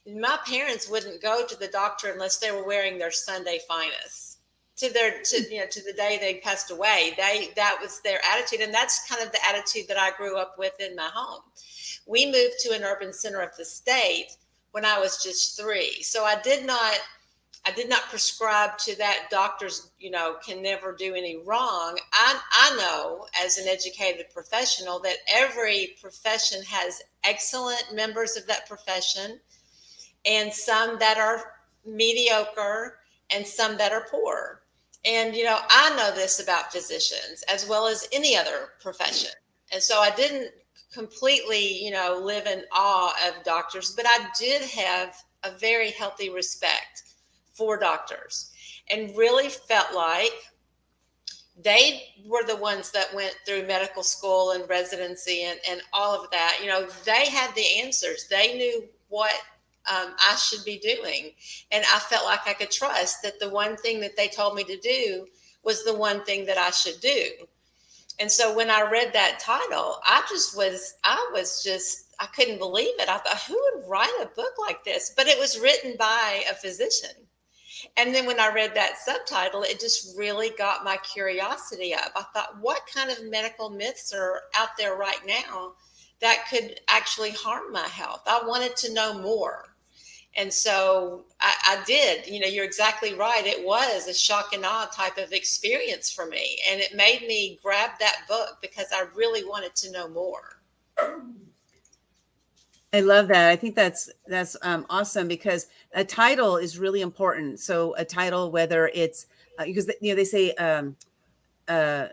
My parents wouldn't go to the doctor unless they were wearing their Sunday finest to the day they passed away. That was their attitude. And that's kind of the attitude that I grew up with in my home. We moved to an urban center of the state when I was just 3. So I did not prescribe to that doctors, can never do any wrong. I know as an educated professional that every profession has excellent members of that profession and some that are mediocre and some that are poor. And, I know this about physicians as well as any other profession. And so I didn't completely, live in awe of doctors, but I did have a very healthy respect for doctors and really felt like they were the ones that went through medical school and residency and all of that. They had the answers. They knew what I should be doing. And I felt like I could trust that the one thing that they told me to do was the one thing that I should do. And so when I read that title, I couldn't believe it. I thought, who would write a book like this? But it was written by a physician. And then when I read that subtitle, it just really got my curiosity up. I thought, what kind of medical myths are out there right now that could actually harm my health? I wanted to know more. And so I did. You're exactly right. It was a shock and awe type of experience for me. And it made me grab that book because I really wanted to know more. I love that. I think that's awesome, because a title is really important. So a title, whether it's because they say a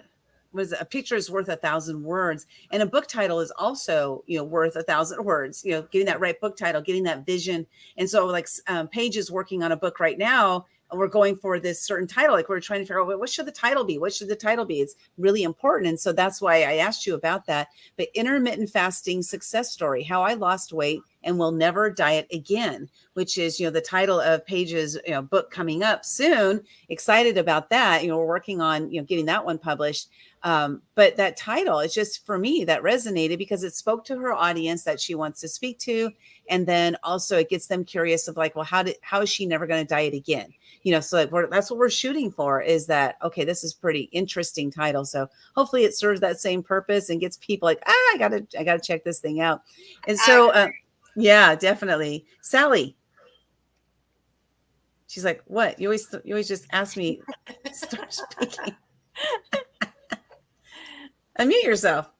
picture is worth 1,000 words, and a book title is also worth 1,000 words. Getting that right book title, getting that vision. And so like Paige is working on a book right now. We're going for this certain title. Like we're trying to figure out what should the title be? What should the title be? It's really important. And so that's why I asked you about that. But intermittent fasting success story, how I lost weight and will never diet again, which is, the title of Paige's book coming up soon. Excited about that. We're working on, getting that one published. But that title, it's just, for me, that resonated because it spoke to her audience that she wants to speak to. And then also it gets them curious of like, well, how is she never going to diet again? So that's what we're shooting for, is that, okay, this is pretty interesting title. So hopefully it serves that same purpose and gets people like, I gotta check this thing out. And so, yeah, definitely. Sally. She's like, what? You always just ask me, start speaking. Unmute yourself.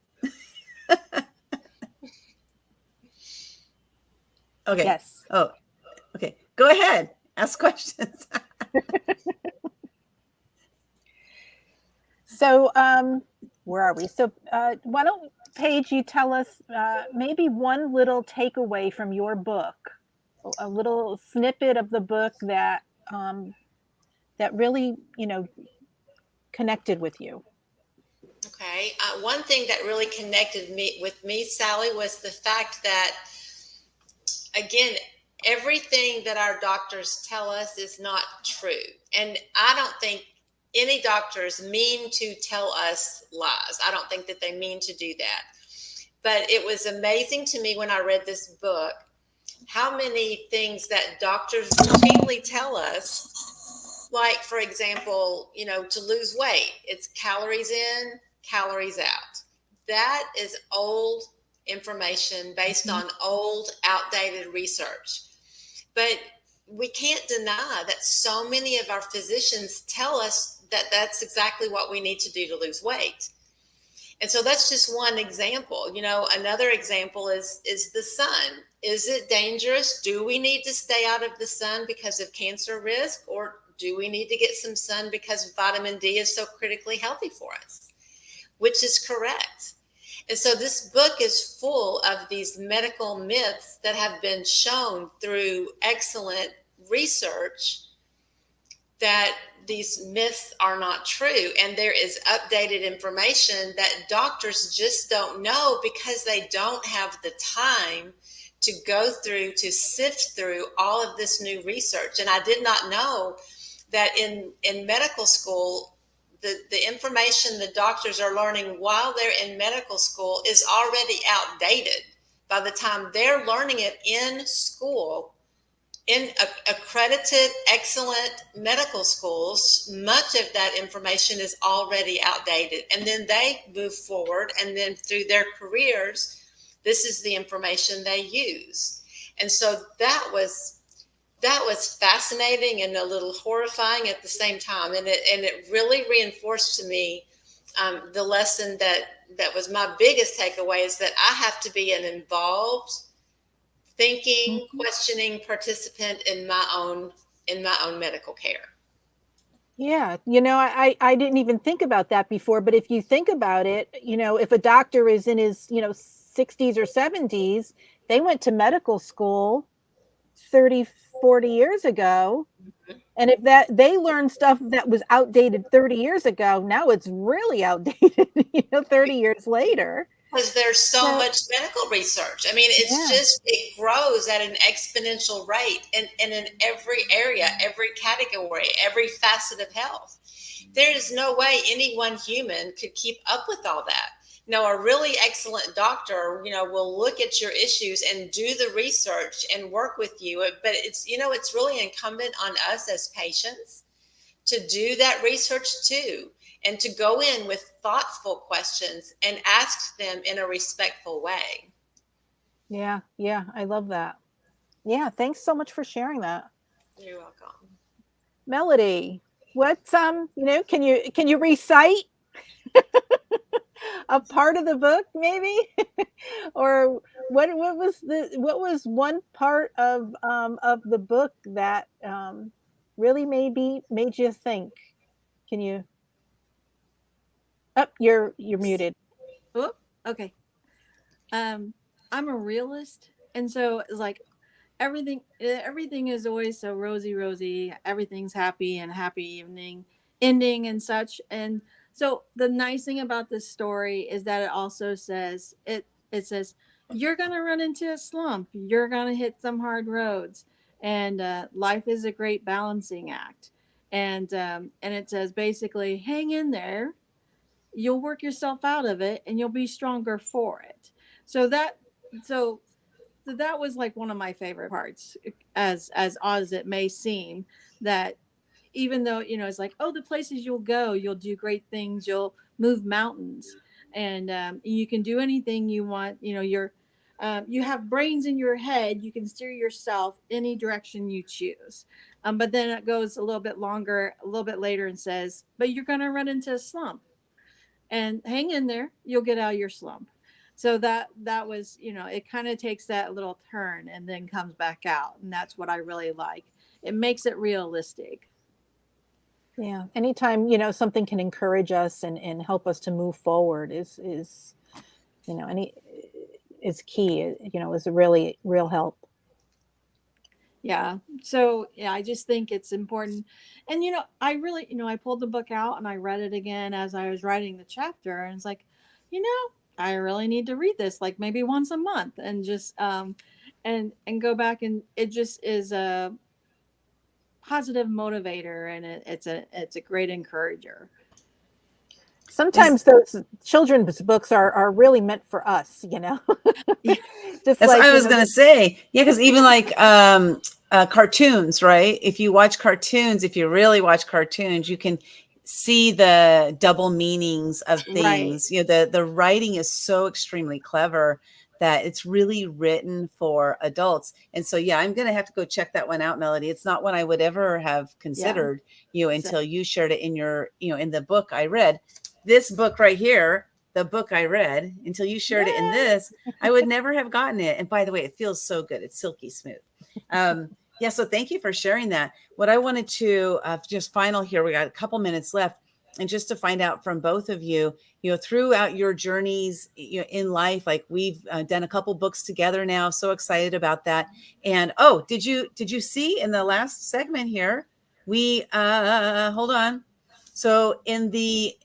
Okay. Yes. Oh, okay. Go ahead. Ask questions. So, where are we? So, why don't, Paige, you tell us maybe one little takeaway from your book, a little snippet of the book that that really, connected with you. Okay. One thing that really connected with me, Sally, was the fact that, again, everything that our doctors tell us is not true. And I don't think any doctors mean to tell us lies. I don't think that they mean to do that. But it was amazing to me when I read this book, how many things that doctors routinely tell us, like, for example, to lose weight, it's calories in, calories out. That is old information based on old, outdated research. But we can't deny that so many of our physicians tell us that that's exactly what we need to do to lose weight. And so that's just one example. Another example is the sun. Is it dangerous? Do we need to stay out of the sun because of cancer risk? Or do we need to get some sun because vitamin D is so critically healthy for us? Which is correct. And so this book is full of these medical myths that have been shown through excellent research that these myths are not true. And there is updated information that doctors just don't know because they don't have the time to go through, to sift through all of this new research. And I did not know that in medical school, the information the doctors are learning while they're in medical school is already outdated. By the time they're learning it in school, in accredited, excellent medical schools, much of that information is already outdated. And then they move forward, and then through their careers, this is the information they use. And so that was fascinating and a little horrifying at the same time. And it really reinforced to me the lesson that was my biggest takeaway, is that I have to be an involved, thinking, questioning participant in my own medical care. Yeah, I didn't even think about that before, but if you think about it, if a doctor is in his, 60s or 70s, they went to medical school 30, 40 years ago. And if that they learned stuff that was outdated 30 years ago, now it's really outdated, 30 years later. Because there's so So, much medical research. I mean, it's yeah, just, it grows at an exponential rate and in every area, every category, every facet of health. There is no way any one human could keep up with all that. A really excellent doctor, will look at your issues and do the research and work with you. But it's really incumbent on us as patients to do that research too, and to go in with thoughtful questions and ask them in a respectful way. yeah, yeah, I love that. Yeah, thanks so much for sharing that. You're welcome. Melody, what's can you recite a part of the book maybe? Or what was one part of the book that really made you think? Can you you're muted. Oh, okay. I'm a realist, and so it's like everything is always so rosy. Everything's happy and happy evening ending and such. And so the nice thing about this story is that it also says it says you're gonna run into a slump, you're gonna hit some hard roads, and life is a great balancing act. And it says basically hang in there, you'll work yourself out of it, and you'll be stronger for it. So that so so that was like one of my favorite parts, as odd as it may seem, that even though it's like, oh, the places you'll go, you'll do great things, you'll move mountains, and you can do anything you want. You have brains in your head, you can steer yourself any direction you choose. But then it goes a little bit longer, a little bit later, and says, but you're going to run into a slump, and hang in there, you'll get out of your slump. So that was, it kind of takes that little turn and then comes back out, and that's what I really like. It makes it realistic. Yeah, anytime something can encourage us and help us to move forward is any is key. Is a really real help. Yeah. So yeah, I just think it's important. And I really, I pulled the book out and I read it again as I was writing the chapter, and it's like, I really need to read this like maybe once a month, and just and go back, and it just is a positive motivator, and it's a great encourager. Sometimes those children's books are really meant for us, Yeah. Just That's like what I was gonna say. Yeah, because even like cartoons, right? If you watch cartoons, if you really watch cartoons, you can see the double meanings of things. Right. The writing is so extremely clever that it's really written for adults. And so yeah, I'm gonna have to go check that one out, Melody. It's not one I would ever have considered, So, until you shared it in your, in the book I read. This book right here, the book I read, until you shared it in this, I would never have gotten it. And by the way, it feels so good. It's silky smooth. Yeah. So thank you for sharing that. What I wanted to just final here, we got a couple minutes left. And just to find out from both of you, throughout your journeys in life, like we've done a couple books together now. So excited about that. And oh, did you see in the last segment here, we hold on. So in the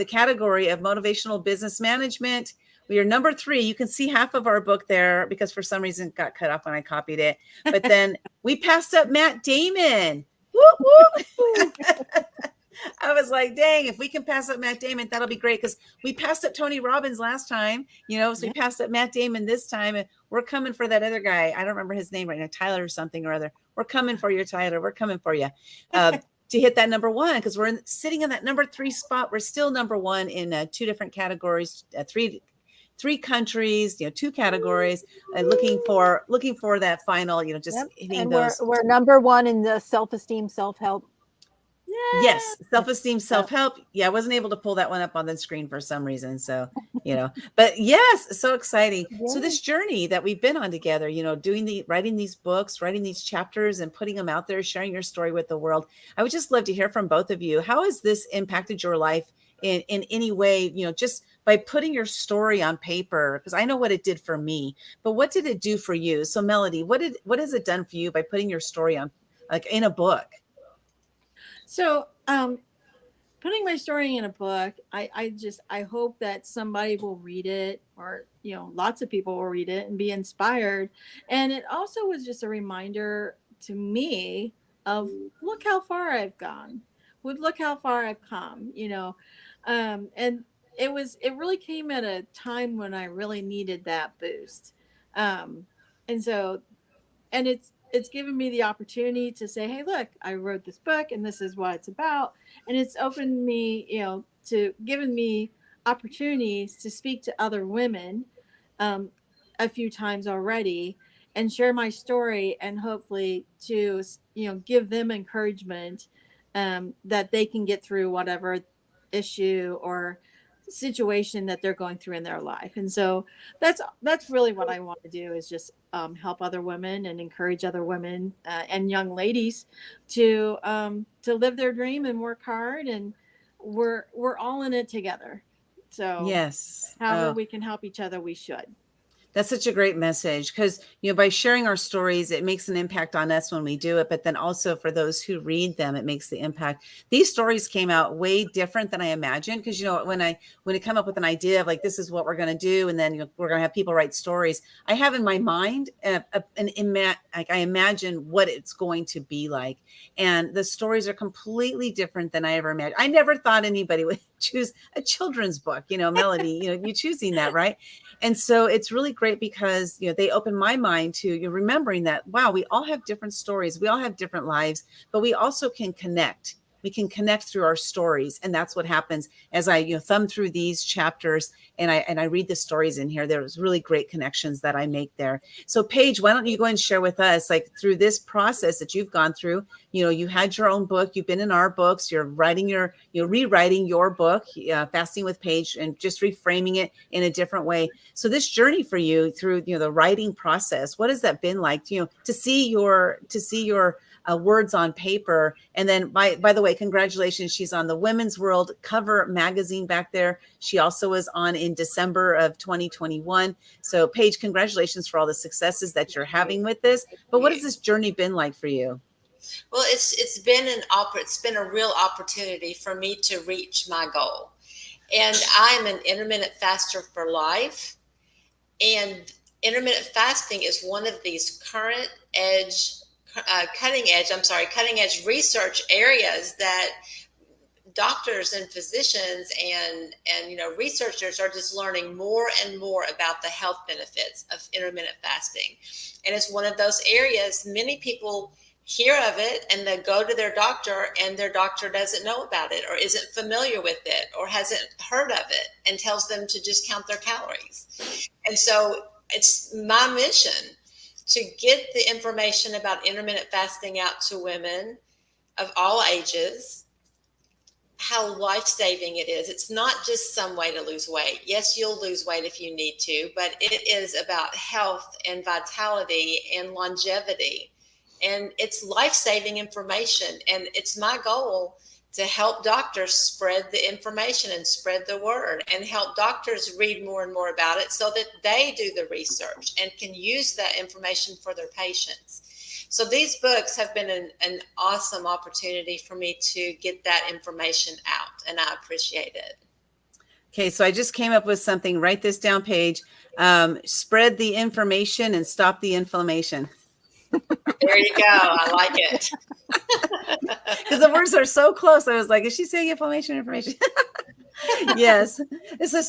category of motivational business management, we are number 3. You can see half of our book there because for some reason it got cut off when I copied it. But then we passed up Matt Damon. Whoop, whoop. I was like, dang, if we can pass up Matt Damon, that'll be great. Because we passed up Tony Robbins last time, so we passed up Matt Damon this time. And we're coming for that other guy. I don't remember his name right now, Tyler or something or other. We're coming for you, Tyler. We're coming for you. To hit that number 1, because we're sitting in that number 3 spot. We're still number 1 in 2 different categories, 3 countries, 2 categories, and looking for that final, just hitting and those. we're number 1 in the self-esteem, self-help Yes, self-esteem, self-help. Yeah, I wasn't able to pull that one up on the screen for some reason. So, but yes, so exciting. So this journey that we've been on together, writing these books, writing these chapters and putting them out there, sharing your story with the world. I would just love to hear from both of you. How has this impacted your life in any way, just by putting your story on paper? Because I know what it did for me, but what did it do for you? So Melody, what has it done for you by putting your story on, like, in a book? So, putting my story in a book, I hope that somebody will read it, or, lots of people will read it and be inspired. And it also was just a reminder to me of, look how far I've gone, look how far I've come, and it really came at a time when I really needed that boost. And so, and it's given me the opportunity to say, hey, look, I wrote this book and this is what it's about. And it's opened me, to given me opportunities to speak to other women um, a few times already, and share my story, and hopefully to, give them encouragement that they can get through whatever issue or situation that they're going through in their life. And so that's really what I want to do, is just help other women and encourage other women and young ladies to live their dream and work hard, and we're all in it together. So Yes. however we can help each other, we should. That's such a great message, because, by sharing our stories, it makes an impact on us when we do it. But then also for those who read them, it makes the impact. These stories came out way different than I imagined, because, when I come up with an idea of, like, this is what we're going to do, and then we're going to have people write stories, I have in my mind like, I imagine what it's going to be like. And the stories are completely different than I ever imagined. I never thought anybody would choose a children's book, Melody, you choosing that, right? And so it's really great, because, they open my mind to remembering that, wow, we all have different stories. We all have different lives, but we also can connect. We can connect through our stories. And that's what happens as I, thumb through these chapters and I read the stories in here. There's really great connections that I make there. So Paige, why don't you go and share with us, like, through this process that you've gone through, you had your own book, you've been in our books, you're writing rewriting your book, Fasting with Paige, and just reframing it in a different way. So this journey for you through, the writing process, what has that been like, to see your words on paper? And then by the way, congratulations. She's on the Women's World cover magazine back there. She also was on in December of 2021. So Paige, congratulations for all the successes that you're having with this. But what has this journey been like for you? Well, it's been a real opportunity for me to reach my goal. And I'm an intermittent faster for life. And intermittent fasting is one of these cutting edge research areas that doctors and physicians and researchers are just learning more and more about the health benefits of intermittent fasting. And it's one of those areas many people hear of it and they go to their doctor, and their doctor doesn't know about it, or isn't familiar with it, or hasn't heard of it, and tells them to just count their calories. And so it's my mission to get the information about intermittent fasting out to women of all ages, how life-saving it is. It's not just some way to lose weight. Yes, you'll lose weight if you need to, but it is about health and vitality and longevity. And it's life-saving information. And it's my goal to help doctors spread the information and spread the word, and help doctors read more and more about it so that they do the research and can use that information for their patients. So these books have been an awesome opportunity for me to get that information out, and I appreciate it. Okay, so I just came up with something. Write this down, Paige. Spread the information and stop the inflammation. There you go. I like it. Because the words are so close. I was like, is she saying information? Yes. This is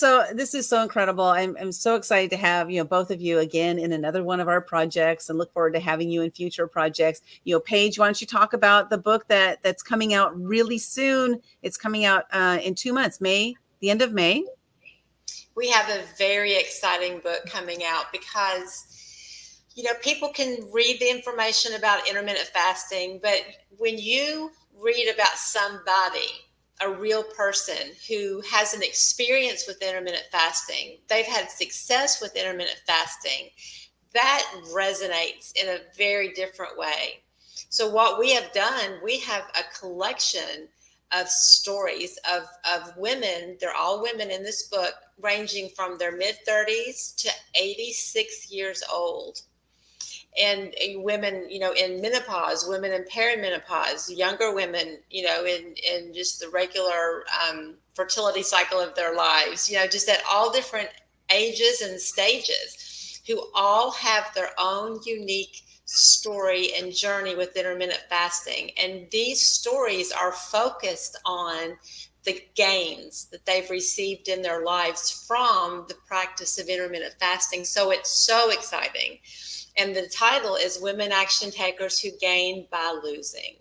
so incredible. I'm so excited to have, both of you again in another one of our projects, and look forward to having you in future projects. Paige, why don't you talk about the book that's coming out really soon? It's coming out in 2 months, the end of May. We have a very exciting book coming out, because people can read the information about intermittent fasting, but when you read about somebody, a real person who has an experience with intermittent fasting, they've had success with intermittent fasting, that resonates in a very different way. So what we have done, we have a collection of stories of women. They're all women in this book, ranging from their mid-30s to 86 years old. And women, in menopause, women in perimenopause, younger women, in just the regular fertility cycle of their lives, just at all different ages and stages, who all have their own unique story and journey with intermittent fasting. And these stories are focused on the gains that they've received in their lives from the practice of intermittent fasting. So it's so exciting. And the title is Women Action Takers Who Gain by Losing.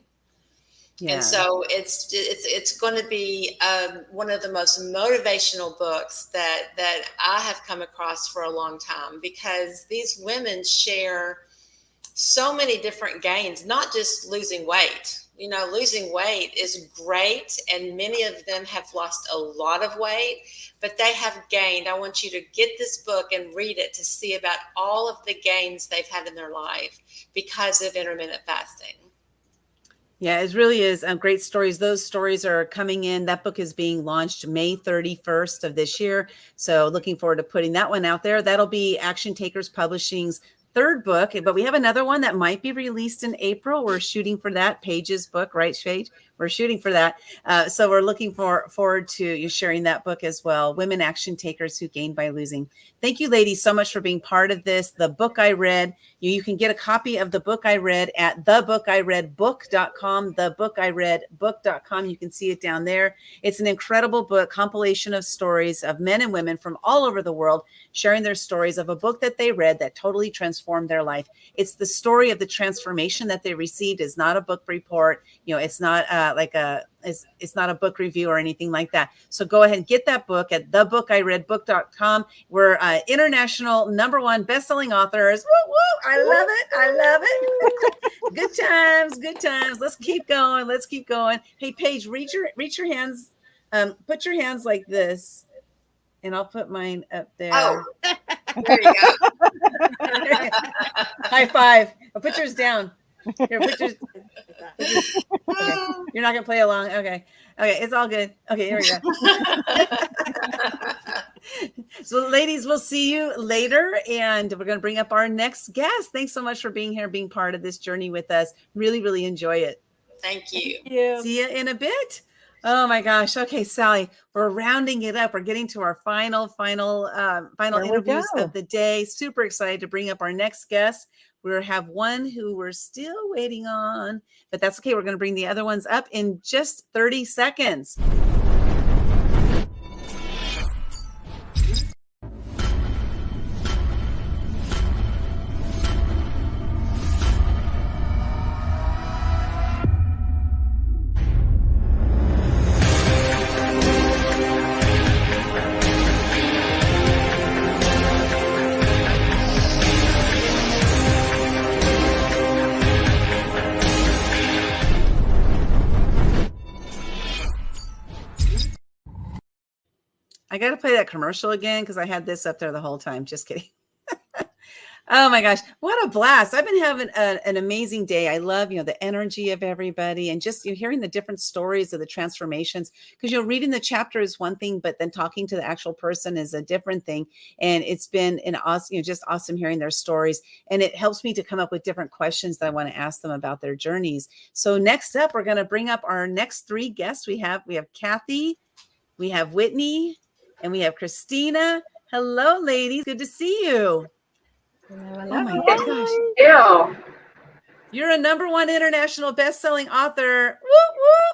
Yeah. And so it's going to be one of the most motivational books that I have come across for a long time, because these women share so many different gains, not just losing weight. Losing weight is great, and many of them have lost a lot of weight, but they have gained. I want you to get this book and read it to see about all of the gains they've had in their life because of intermittent fasting. Yeah, it really is great stories. Those stories are coming in. That book is being launched May 31st of this year. So looking forward to putting that one out there. That'll be Action Takers Publishing's third book, but we have another one that might be released in April. We're shooting for that. Paige's book, right, Paige? We're shooting for that. So we're looking forward to you sharing that book as well. Women Action Takers Who Gain by Losing. Thank you, ladies, so much for being part of this. The book I read, you can get a copy of the book I read at thebookireadbook.com, thebookireadbook.com. You can see it down there. It's an incredible book, compilation of stories of men and women from all over the world sharing their stories of a book that they read that totally transformed their life. It's the story of the transformation that they received. It's not a book report. It's not it's not a book review or anything like that. So go ahead and get that book at thebookireadbook.com. We're international #1 best-selling authors. Woo, woo. I love it. I love it. Good times. Let's keep going. Hey, Paige, reach your hands. Put your hands like this, and I'll put mine up there. Oh, there you go. High five. I'll put yours down. Here, put yours. Okay. You're not gonna play along. Okay, it's all good. Okay, here we go. So, ladies, we'll see you later, and we're gonna bring up our next guest. Thanks so much for being here, being part of this journey with us. Really, really enjoy it. Thank you. Thank you. See you in a bit. Oh my gosh. Okay, Sally, we're rounding it up. We're getting to our final interviews of the day. Super excited to bring up our next guest. We have one who we're still waiting on, but that's okay. We're going to bring the other ones up in just 30 seconds. I got to play that commercial again because I had this up there the whole time. Just kidding. Oh my gosh, what a blast. I've been having an amazing day. I love, the energy of everybody and just hearing the different stories of the transformations, because, reading the chapter is one thing, but then talking to the actual person is a different thing. And it's been an awesome, just awesome hearing their stories. And it helps me to come up with different questions that I want to ask them about their journeys. So next up, we're going to bring up our next three guests. We have Kathy, we have Whitney, and we have Christina. Hello, ladies. Good to see you. Hello. Oh my gosh. Ew. You're a #1 international best-selling author. Woo,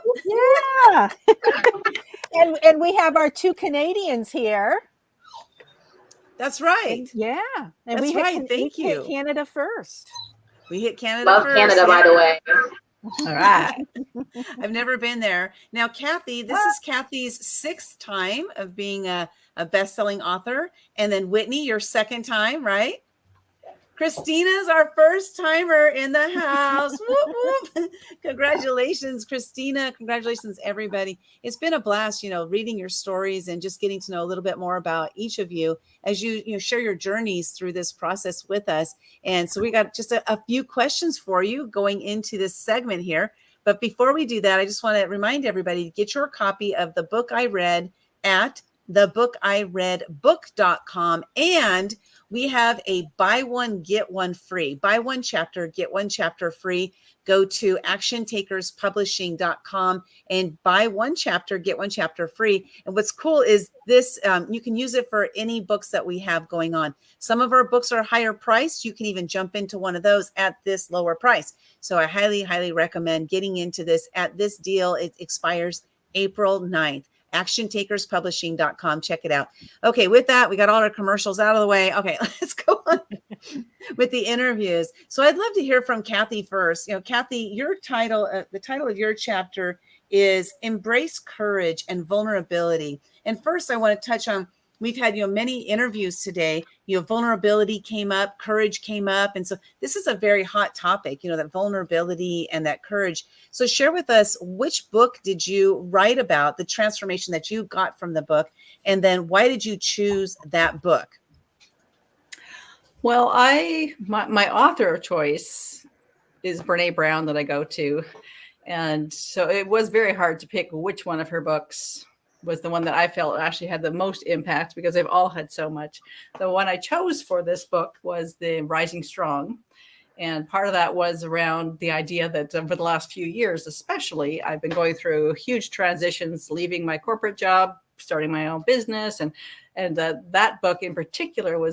woo. Yeah. and we have our two Canadians here. That's right. Yeah. And That's right. Thank we hit you. Canada first. We hit Canada Love first. Canada, by the way. All right. I've never been there. Now, Kathy, this is Kathy's 6th time of being a best-selling author. And then Whitney, your 2nd time, right? Christina's our first timer in the house. Whoop, whoop. Congratulations, Christina. Congratulations, everybody. It's been a blast, reading your stories and just getting to know a little bit more about each of you as you share your journeys through this process with us. And so we got just a few questions for you going into this segment here. But before we do that, I just want to remind everybody to get your copy of the book I read at thebookireadbook.com. And we have a buy one, get one free. Buy one chapter, get one chapter free. Go to actiontakerspublishing.com and buy one chapter, get one chapter free. And what's cool is this, you can use it for any books that we have going on. Some of our books are higher priced. You can even jump into one of those at this lower price. So I highly, highly recommend getting into this at this deal. It expires April 9th. actiontakerspublishing.com. Check it out. Okay, with that, we got all our commercials out of the way. Okay, let's go on with the interviews. So I'd love to hear from Kathy first. Kathy, your title, the title of your chapter is Embrace Courage and Vulnerability. And first, I want to touch on, we've had many interviews today. Vulnerability came up, courage came up. And so this is a very hot topic, that vulnerability and that courage. So share with us, which book did you write about, the transformation that you got from the book? And then why did you choose that book? Well, my author of choice is Brene Brown that I go to. And so it was very hard to pick which one of her books was the one that I felt actually had the most impact, because they've all had so much. The one I chose for this book was the Rising Strong. And part of that was around the idea that over the last few years, especially, I've been going through huge transitions, leaving my corporate job, starting my own business. And that book in particular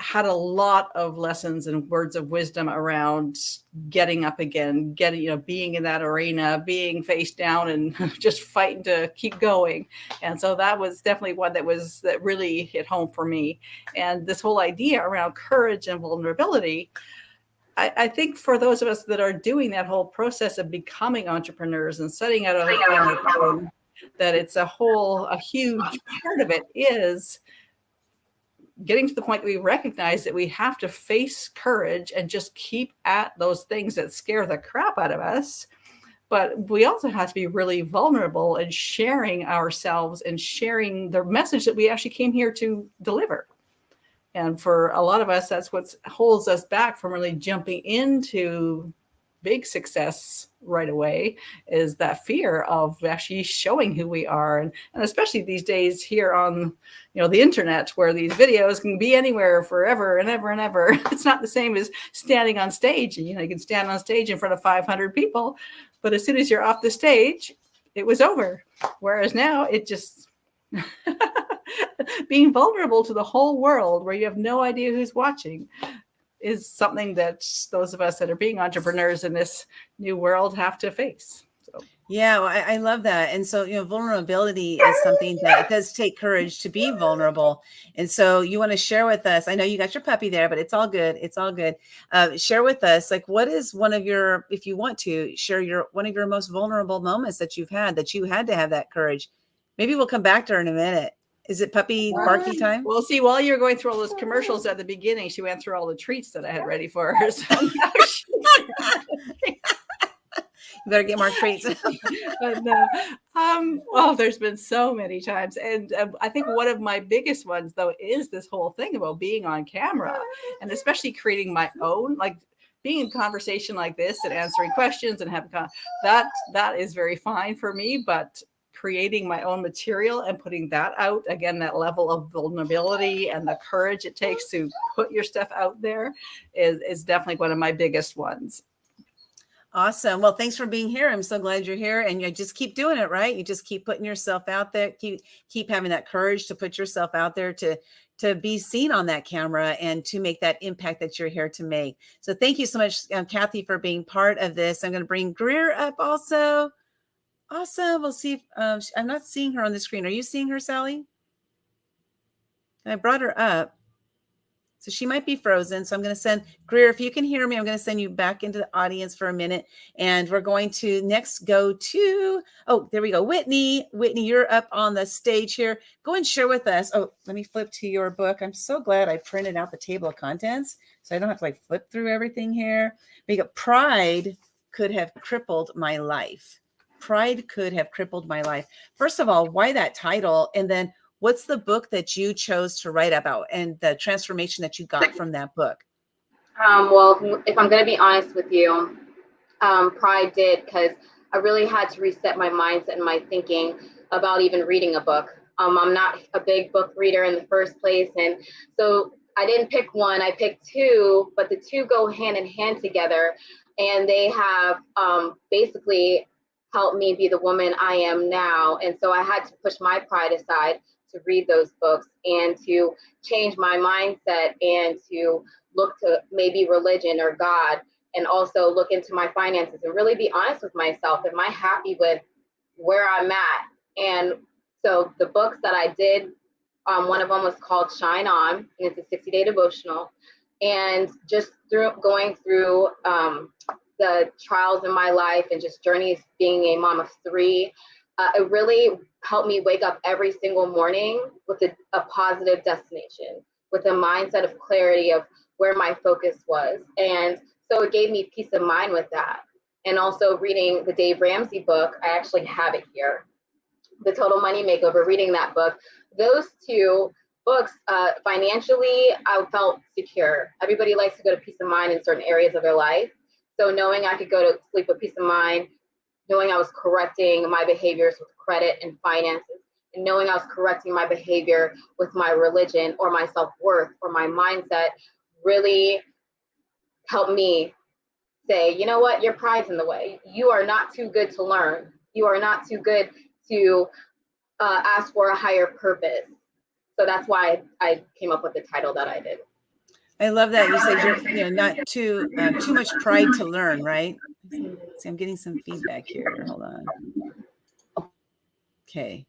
had a lot of lessons and words of wisdom around getting up again, being in that arena, being face down and just fighting to keep going. And so that was definitely one that really hit home for me. And this whole idea around courage and vulnerability, I think for those of us that are doing that whole process of becoming entrepreneurs and setting out on our own, that it's a huge part of it is getting to the point that we recognize that we have to face courage and just keep at those things that scare the crap out of us. But we also have to be really vulnerable and sharing ourselves and sharing the message that we actually came here to deliver. And for a lot of us, that's what holds us back from really jumping into big success right away, is that fear of actually showing who we are. And especially these days here on the internet, where these videos can be anywhere forever and ever and ever. It's not the same as standing on stage. And you can stand on stage in front of 500 people, but as soon as you're off the stage, it was over. Whereas now it just being vulnerable to the whole world, where you have no idea who's watching, is something that those of us that are being entrepreneurs in this new world have to face. So. Yeah, well, I love that. And so, vulnerability is something that it does take courage to be vulnerable. And so you want to share with us, I know you got your puppy there, but it's all good. It's all good. Share with us, what is one of your, if you want to share one of your most vulnerable moments that you've had, that you had to have that courage. Maybe we'll come back to her in a minute. Is it puppy barky time? Well, see, while you were going through all those commercials at the beginning, she went through all the treats that I had ready for her. So now you better get more treats. But there's been so many times. And I think one of my biggest ones, though, is this whole thing about being on camera, and especially creating my own, being in conversation like this and answering questions and having that is very fine for me. But creating my own material and putting that out, again, that level of vulnerability and the courage it takes to put your stuff out there is definitely one of my biggest ones. Awesome. Well, thanks for being here. I'm so glad you're here, and you just keep doing it, right? You just keep putting yourself out there, keep having that courage to put yourself out there, to be seen on that camera and to make that impact that you're here to make. So thank you so much, Kathy, for being part of this. I'm going to bring Greer up also. Awesome. We'll see if I'm not seeing her on the screen. Are you seeing her, Sally? I brought her up. So she might be frozen. So I'm going to send Greer, if you can hear me, I'm going to send you back into the audience for a minute. And we're going to next go to, oh, there we go. Whitney, you're up on the stage here. Go and share with us. Oh, let me flip to your book. I'm so glad I printed out the table of contents so I don't have to like flip through everything here. We got Pride Could Have Crippled My Life. Pride Could Have Crippled My Life. First of all, why that title? And then what's the book that you chose to write about and the transformation that you got from that book? Well, if I'm going to be honest with you, Pride did, because I really had to reset my mindset and my thinking about even reading a book. I'm not a big book reader in the first place. And so I didn't pick one, I picked two, but the two go hand in hand together. And they have basically helped me be the woman I am now. And so I had to push my pride aside to read those books and to change my mindset and to look to maybe religion or God, and also look into my finances and really be honest with myself. Am I happy with where I'm at? And so the books that I did, one of them was called Shine On, and it's a 60-day devotional. And just going through the trials in my life and just journeys being a mom of three, it really helped me wake up every single morning with a positive destination, with a mindset of clarity of where my focus was. And so it gave me peace of mind with that. And also reading the Dave Ramsey book, I actually have it here, The Total Money Makeover, reading that book. Those two books, financially, I felt secure. Everybody likes to go to peace of mind in certain areas of their life. So knowing I could go to sleep with peace of mind, knowing I was correcting my behaviors with credit and finances, and knowing I was correcting my behavior with my religion or my self-worth or my mindset really helped me say, you know what, your pride's in the way. You are not too good to learn. You are not too good to ask for a higher purpose. So that's why I came up with the title that I did. I love that you said you're not too much pride to learn, right? See, I'm getting some feedback here. Hold on. Okay.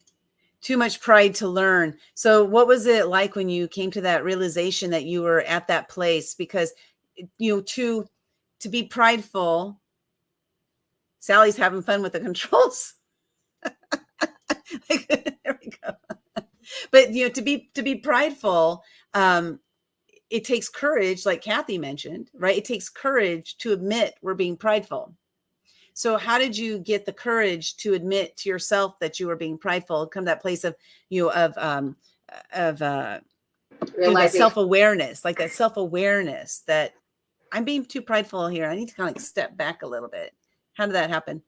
Too much pride to learn. So what was it like when you came to that realization that you were at that place? Because to be prideful, Sally's having fun with the controls. There we go. But to be prideful, it takes courage, like Kathy mentioned, right? It takes courage to admit we're being prideful. So how did you get the courage to admit to yourself that you were being prideful, come to that place of that self-awareness, like that self-awareness that I'm being too prideful here. I need to kind of like step back a little bit. How did that happen?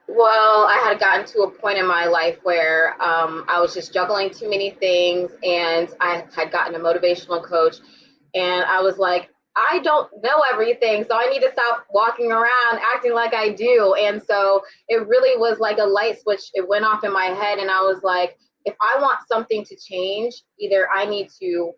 Well, I had gotten to a point in my life where I was just juggling too many things, and I had gotten a motivational coach, and I was like, I don't know everything, so I need to stop walking around acting like I do. And so it really was like a light switch. It went off in my head, and I was like, if I want something to change, either I need to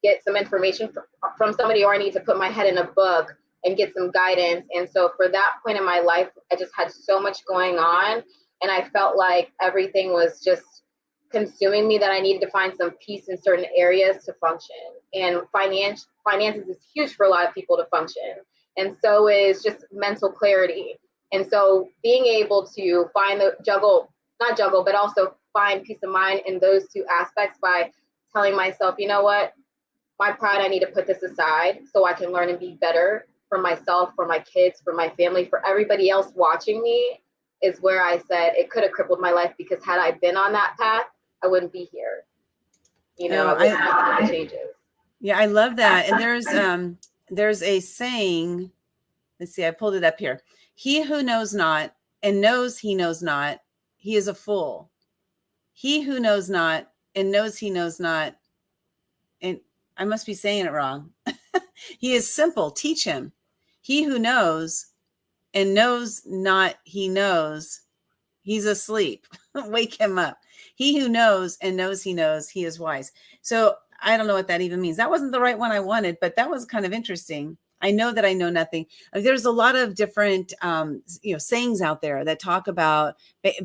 get some information from somebody, or I need to put my head in a book and get some guidance. And so for that point in my life, I just had so much going on, and I felt like everything was just consuming me, that I needed to find some peace in certain areas to function. And finances is huge for a lot of people to function. And so is just mental clarity. And so being able to find but also find peace of mind in those two aspects by telling myself, you know what, my pride, I need to put this aside so I can learn and be better for myself, for my kids, for my family, for everybody else watching me, is where I said it could have crippled my life, because had I been on that path, I wouldn't be here. I wouldn't have the changes. Yeah, I love that. And there's a saying, let's see, I pulled it up here. He who knows not and knows he knows not, he is a fool. He who knows not and knows he knows not, and I must be saying it wrong. He is simple, teach him. He who knows and knows not he knows, he's asleep. Wake him up. He who knows and knows he knows, he is wise. So I don't know what that even means. That wasn't the right one I wanted, but that was kind of interesting. I know that I know nothing. There's a lot of different, sayings out there that talk about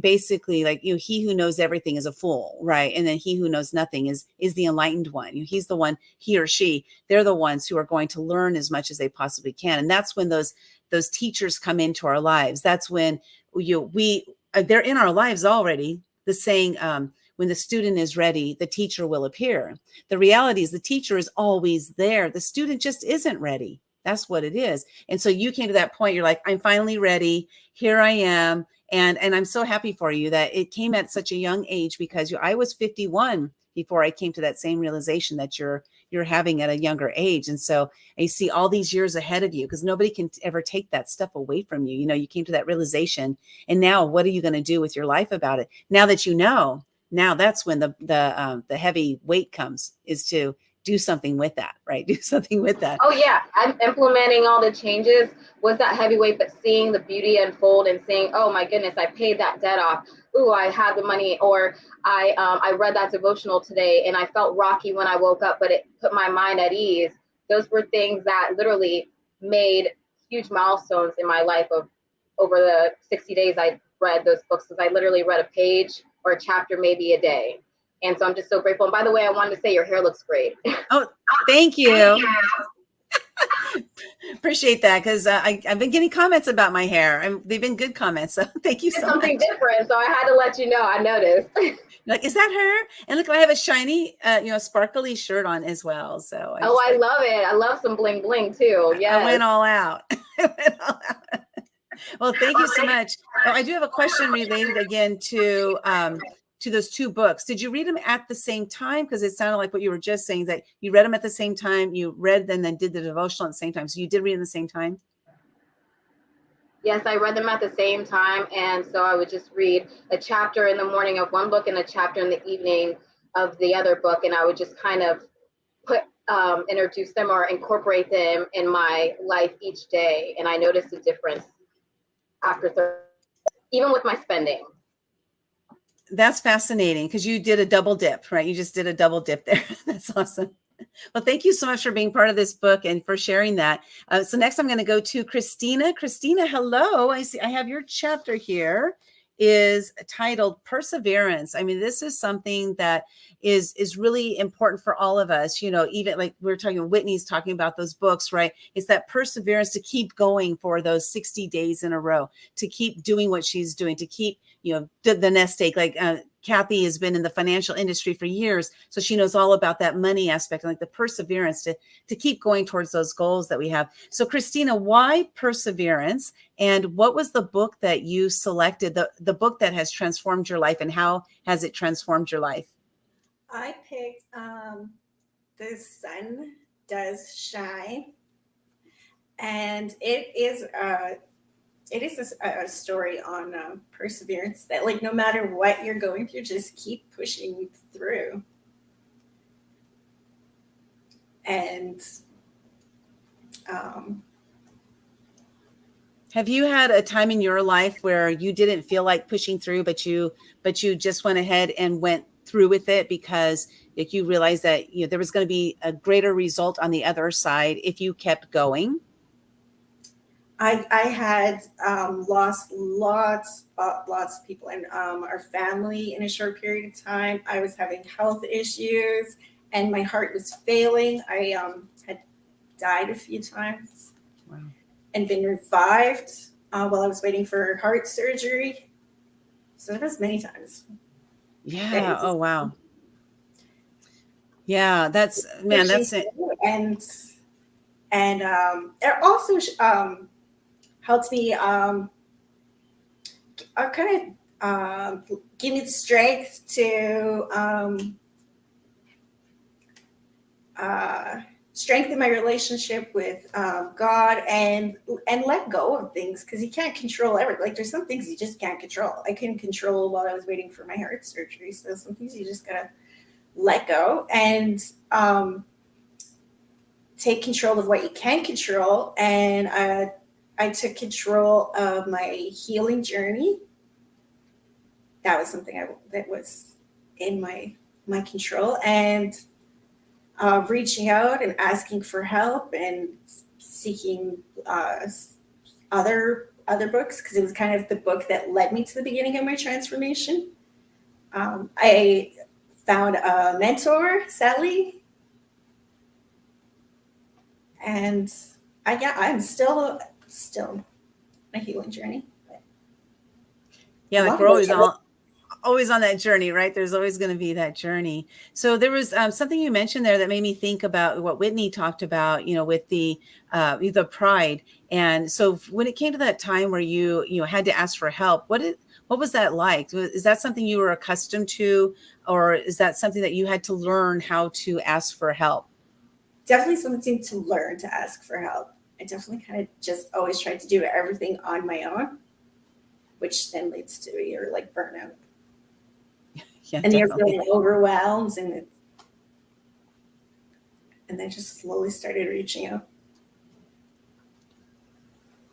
basically like, he who knows everything is a fool, right? And then he who knows nothing is the enlightened one. He's the one, he or she, they're the ones who are going to learn as much as they possibly can. And that's when those teachers come into our lives. That's when they're in our lives already. The saying, when the student is ready, the teacher will appear. The reality is the teacher is always there. The student just isn't ready. That's what it is. And so you came to that point. You're like, I'm finally ready. Here I am. And I'm so happy for you that it came at such a young age, because I was 51 before I came to that same realization that you're having at a younger age. And so I see all these years ahead of you, because nobody can ever take that stuff away from you. You came to that realization, and now what are you going to do with your life about it? Now that you know, now that's when the heavy weight comes, is to do something with that, right? Do something with that. Oh yeah, I'm implementing all the changes. Was that heavyweight, but seeing the beauty unfold and saying, oh my goodness, I paid that debt off. Ooh, I have the money. Or I read that devotional today and I felt rocky when I woke up, but it put my mind at ease. Those were things that literally made huge milestones in my life of over the 60 days I read those books, because I literally read a page or a chapter maybe a day. And so I'm just so grateful. And by the way, I wanted to say your hair looks great. Oh, thank you. Appreciate that, because I've been getting comments about my hair, and they've been good comments. So thank you so much. Something different, so I had to let you know. I noticed. Like, is that her? And look, I have a shiny, sparkly shirt on as well. So I love it. I love some bling bling too. Yeah, I went all out. Well, thank you so much. I do have a question related again to those two books. Did you read them at the same time? Because it sounded like what you were just saying, that you read them at the same time, you read and then did the devotional at the same time. So you did read them at the same time? Yes, I read them at the same time. And so I would just read a chapter in the morning of one book and a chapter in the evening of the other book. And I would just kind of introduce them or incorporate them in my life each day. And I noticed a difference even with my spending. That's fascinating, because you did a double dip, right? You just did a double dip there. That's awesome. Well, thank you so much for being part of this book and for sharing that. So next I'm going to go to Christina. Christina, hello. I see I have your chapter here, is titled Perseverance. I mean, this is something that is really important for all of us. Even like we were talking, Whitney's talking about those books, right? It's that perseverance to keep going for those 60 days in a row, to keep doing what she's doing, to keep, the nest egg. Like Kathy has been in the financial industry for years, so she knows all about that money aspect, and like the perseverance to keep going towards those goals that we have. So Christina, why perseverance? And what was the book that you selected, the book that has transformed your life, and how has it transformed your life? I picked The Sun Does Shine, and it is a story on perseverance, that like no matter what you're going through, just keep pushing through. And have you had a time in your life where you didn't feel like pushing through, but you just went ahead and went through with it because like you realized that there was going to be a greater result on the other side if you kept going? I had lost lots of people in our family in a short period of time. I was having health issues and my heart was failing. I had died a few times. Wow. And been revived while I was waiting for heart surgery. So there was many times. Yeah. Oh, wow. Yeah, that's it. And it also helped me kind of give me the strength to strengthen my relationship with God and let go of things, because you can't control everything. Like there's some things you just can't control. I couldn't control while I was waiting for my heart surgery. So some things you just gotta let go and take control of what you can control. And I took control of my healing journey. That was something that was in my control, and reaching out and asking for help and seeking other books, because it was kind of the book that led me to the beginning of my transformation. I found a mentor, Sally, and I'm still a healing journey. But Yeah, I like love we're it. always on that journey, right? There's always going to be that journey. So there was something you mentioned there that made me think about what Whitney talked about, with the pride. And so when it came to that time where you had to ask for help, what was that like? Is that something you were accustomed to, or is that something that you had to learn how to ask for help? Definitely something to learn to ask for help. I definitely kind of just always tried to do everything on my own, which then leads to your like burnout. Yeah, and you're definitely. feeling overwhelmed, and then just slowly started reaching out.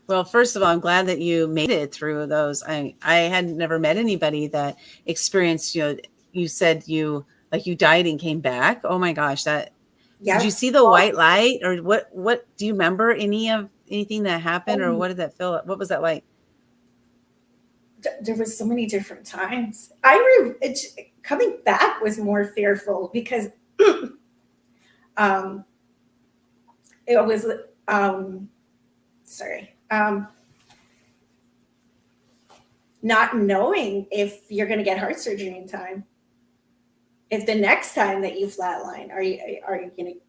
Well, first of all, I'm glad that you made it through those. I had never met anybody that experienced, you said you died and came back. Oh my gosh, did you see the white light, or what do you remember anything that happened, or what did that feel? What was that like? There was so many different times. Coming back was more fearful because it was not knowing if you're going to get heart surgery in time. If the next time that you flatline, are you going to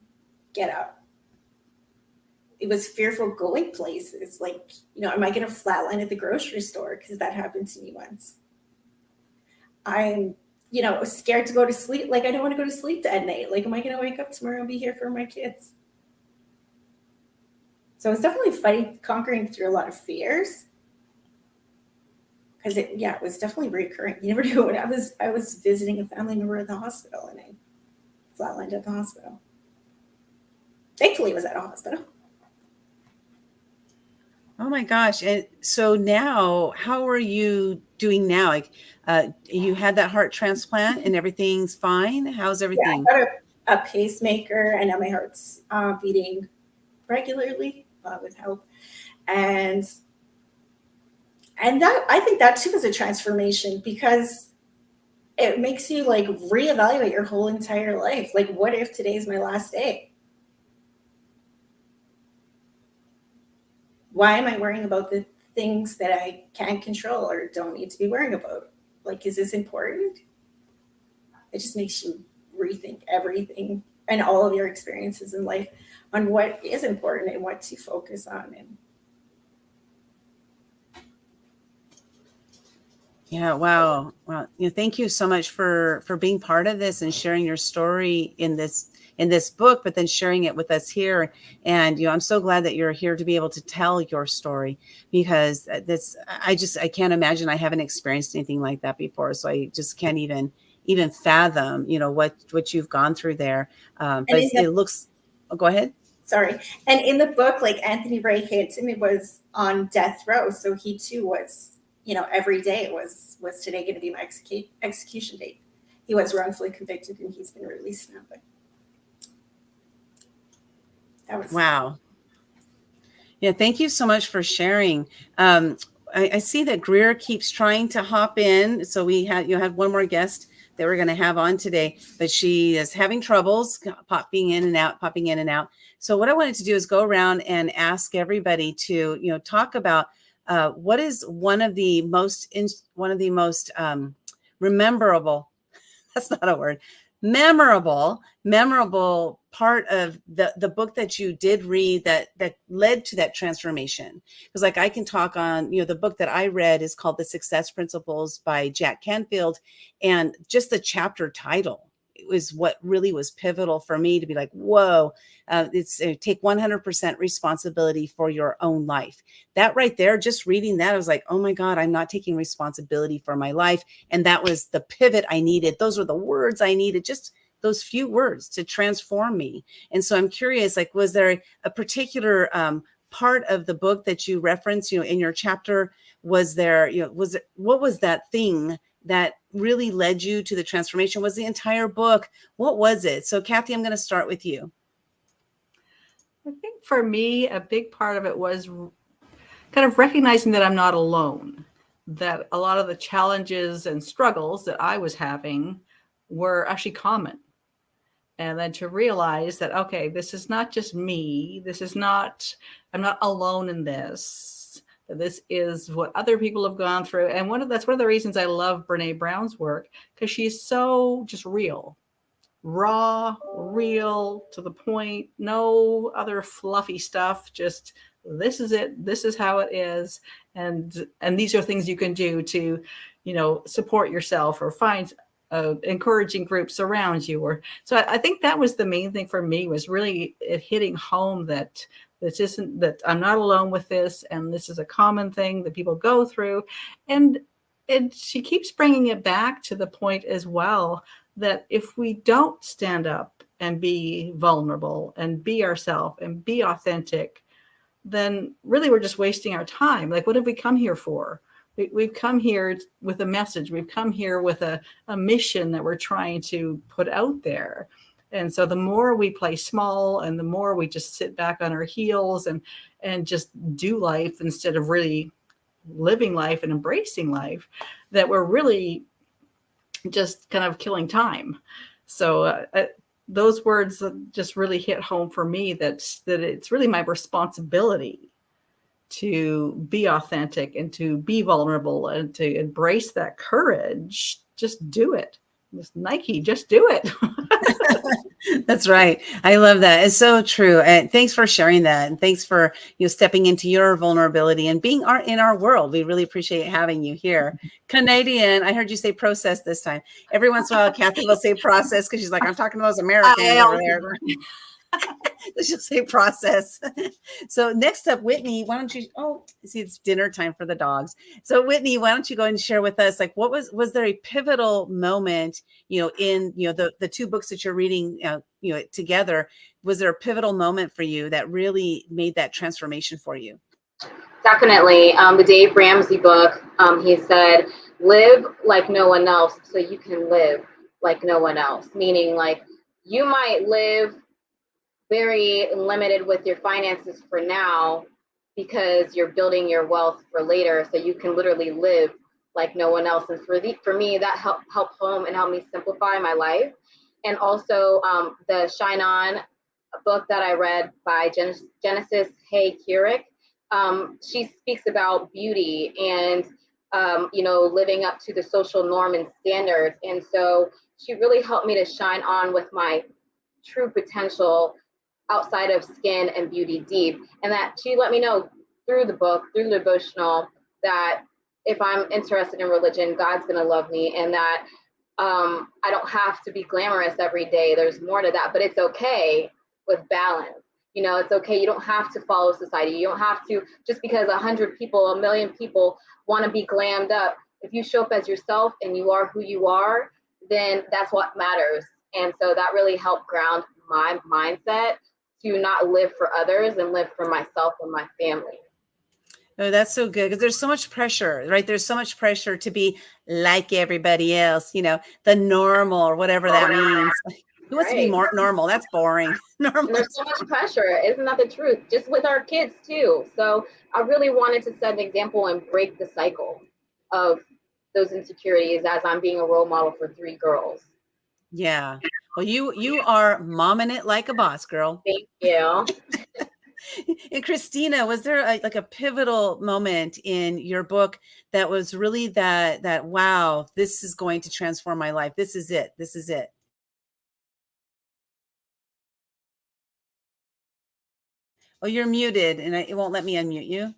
get up? It was fearful going places. Like, am I going to flatline at the grocery store? Because that happened to me once. I'm, scared to go to sleep. Like, I don't want to go to sleep at night. Like, am I going to wake up tomorrow and be here for my kids? So I was definitely conquering through a lot of fears. Because it was definitely recurring. You never knew. When I was visiting a family member at the hospital, and I flatlined at the hospital. Thankfully, it was at a hospital. Oh my gosh. And so now, how are you doing now? Like, you had that heart transplant and everything's fine. How's everything? Yeah, I got a pacemaker, and now my heart's beating regularly with help. And that, I think that too is a transformation, because it makes you like reevaluate your whole entire life. Like, what if today's my last day? Why am I worrying about the things that I can't control or don't need to be worrying about? Like, is this important? It just makes you rethink everything and all of your experiences in life on what is important and what to focus on. And yeah, wow. Well, thank you so much for being part of this and sharing your story in this book, but then sharing it with us here. And I'm so glad that you're here to be able to tell your story, because I can't imagine. I haven't experienced anything like that before, so I just can't even fathom what you've gone through there. But it looks. Oh, go ahead. Sorry. And in the book, like, Anthony Ray Hinton was on death row, so he too was. Every day was today going to be my execution date. He was wrongfully convicted, and he's been released now. But that was wow. Yeah, thank you so much for sharing. I see that Greer keeps trying to hop in, so you had one more guest that we're going to have on today, but she is having troubles popping in and out. So what I wanted to do is go around and ask everybody to talk about what is one of the most memorable. That's not a word. Memorable part of the book that you did read that led to that transformation. Because like I can talk on, the book that I read is called The Success Principles by Jack Canfield. And just the chapter title was what really was pivotal for me to be like, whoa, it's take 100% responsibility for your own life. That right there, just reading that, I was like, oh my God, I'm not taking responsibility for my life. And that was the pivot I needed. Those were the words I needed, just those few words to transform me. And so I'm curious, like, was there a particular part of the book that you referenced, in your chapter? Was there, what was that thing that really led you to the transformation? Was the entire book? What was it? So Kathy, I'm going to start with you. I think for me, a big part of it was kind of recognizing that I'm not alone, that a lot of the challenges and struggles that I was having were actually common. And then to realize that, okay, this is not just me. I'm not alone in this. This is what other people have gone through. And that's one of the reasons I love Brene Brown's work, because she's so just real, raw, real, to the point, no other fluffy stuff, just this is it, this is how it is, and these are things you can do to, support yourself or find encouraging groups around you. Or so I think that was the main thing for me, was really it hitting home that I'm not alone with this, and this is a common thing that people go through. And she keeps bringing it back to the point as well that if we don't stand up and be vulnerable and be ourselves and be authentic, then really we're just wasting our time. Like, what have we come here for? We've come here with a message. We've come here with a mission that we're trying to put out there. And so the more we play small and the more we just sit back on our heels and just do life instead of really living life and embracing life, that we're really just kind of killing time. So those words just really hit home for me, that it's really my responsibility to be authentic and to be vulnerable and to embrace that courage. Just do it. Just Nike, just do it. That's right. I love that. It's so true. And thanks for sharing that. And thanks for stepping into your vulnerability and being in our world. We really appreciate having you here. Canadian, I heard you say process this time. Every once in a while, Kathy will say process because she's like, I'm talking to those Americans over there. She'll say process. So next up, Whitney, why don't you, see, it's dinner time for the dogs. So Whitney, why don't you go and share with us, like, what was there a pivotal moment, in, the two books that you're reading, together, was there a pivotal moment for you that really made that transformation for you? Definitely. The Dave Ramsey book, he said, live like no one else so you can live like no one else. Meaning, like, you might live very limited with your finances for now because you're building your wealth for later, so you can literally live like no one else. And for me, that helped home and helped me simplify my life. And also the Shine On book that I read by Genesis Hay Keurig, she speaks about beauty and living up to the social norm and standards. And so she really helped me to shine on with my true potential outside of skin and beauty deep. And that she let me know through the book, through the devotional, that if I'm interested in religion, God's going to love me, and that I don't have to be glamorous every day. There's more to that, but it's okay with balance. It's okay. You don't have to follow society. You don't have to, just because 100 people, 1 million people want to be glammed up. If you show up as yourself and you are who you are, then that's what matters. And so that really helped ground my mindset to not live for others and live for myself and my family. Oh, that's so good, because there's so much pressure, right? There's so much pressure to be like everybody else, the normal or whatever that means. Who wants to be more normal? That's boring. Normal. And there's so much pressure. Isn't that the truth? Just with our kids too. So I really wanted to set an example and break the cycle of those insecurities as I'm being a role model for 3 girls. Yeah. Well, you are momming it like a boss, girl. Thank you. And Christina, was there a pivotal moment in your book that was really that wow, this is going to transform my life? This is it. This is it. Oh, you're muted, and it won't let me unmute you.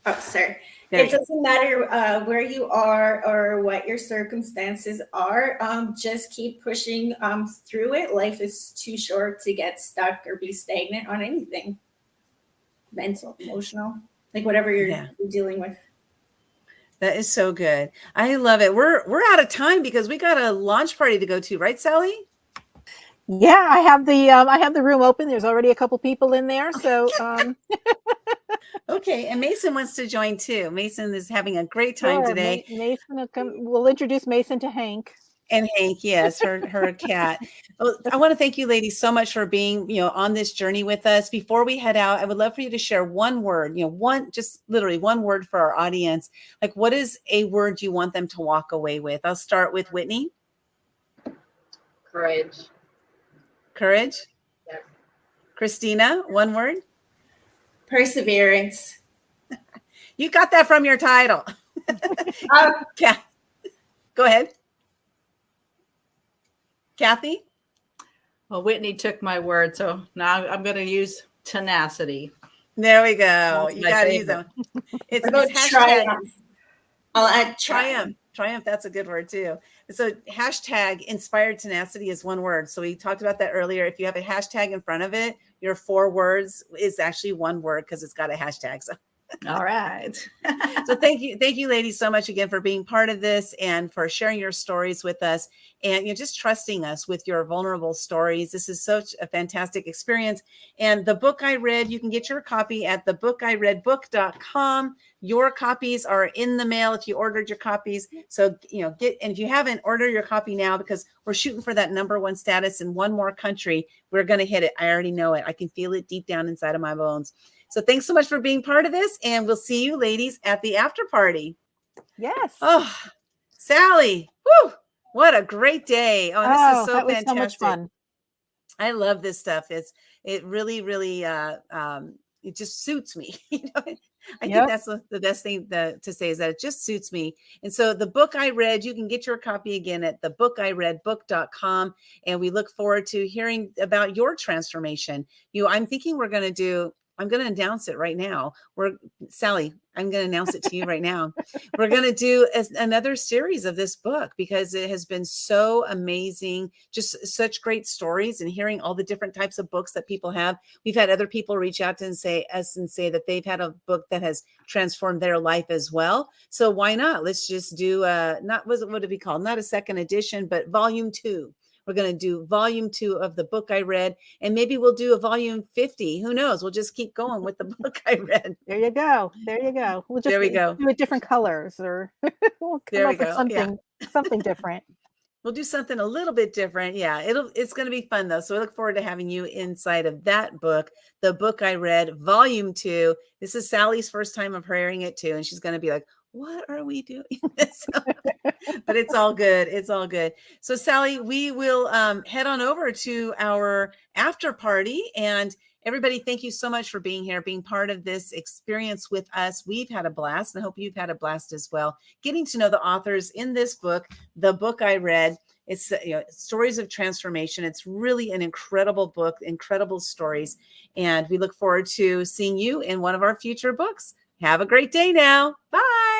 Oh, sorry. It doesn't matter where you are or what your circumstances are. Just keep pushing through it. Life is too short to get stuck or be stagnant on anything. Mental, emotional, like whatever you're dealing with. That is so good. I love it. We're out of time because we got a launch party to go to, right, Sally? Yeah, I have the room open. There's already a couple people in there. So okay, and Mason wants to join too. Mason is having a great time today. Mason will come. We'll introduce Mason to Hank. And Hank, yes, her cat. Well, I want to thank you ladies so much for being, on this journey with us. Before we head out, I would love for you to share one word, just literally one word for our audience. Like, what is a word you want them to walk away with? I'll start with Whitney. Courage. Courage. Yes. Christina, one word. Perseverance. You got that from your title. Yeah. Go ahead. Kathy? Well, Whitney took my word, so now I'm going to use tenacity. There we go. That's You my got to use favorite. them. It's What about hashtag triumph? I'll add triumph. Triumph, that's a good word too. So hashtag inspired tenacity is one word. So we talked about that earlier. If you have a hashtag in front of it, your 4 words is actually one word because it's got a hashtag. So All right. so thank you ladies so much again for being part of this and for sharing your stories with us and just trusting us with your vulnerable stories. This is such a fantastic experience. And the book I read, you can get your copy at thebookireadbook.com. Your copies are in the mail if you ordered your copies. So and if you haven't, order your copy now because we're shooting for that #1 status in one more country. We're going to hit it. I already know it. I can feel it deep down inside of my bones. So thanks so much for being part of this. And we'll see you ladies at the after party. Yes. Oh, Sally. Woo, what a great day. Oh, this is so that was fantastic. so much fun. I love this stuff. It really, really, it just suits me. I think that's the best thing to say is that it just suits me. And so the book I read, you can get your copy again at thebookireadbook.com. And we look forward to hearing about your transformation. I'm thinking I'm going to announce it right now. Sally, I'm going to announce it to you right now. We're going to do another series of this book because it has been so amazing. Just such great stories and hearing all the different types of books that people have. We've had other people reach out to say that they've had a book that has transformed their life as well. So why not? Let's just do what would it be called? Not a second edition, but volume 2. We're going to do volume 2 of the book I read, and maybe we'll do a volume 50. Who knows? We'll just keep going with the book I read. There you go. We'll just do it different colors or we'll come up with something different. We'll do something a little bit different. Yeah, it's going to be fun though. So I look forward to having you inside of that book, the book I read, volume 2. This is Sally's first time of hearing it too. And she's going to be like, what are we doing? But it's all good. It's all good. So Sally, we will head on over to our after party. And everybody, thank you so much for being here, being part of this experience with us. We've had a blast, and I hope you've had a blast as well. Getting to know the authors in this book, the book I read. It's stories of transformation. It's really an incredible book, incredible stories. And we look forward to seeing you in one of our future books. Have a great day now. Bye.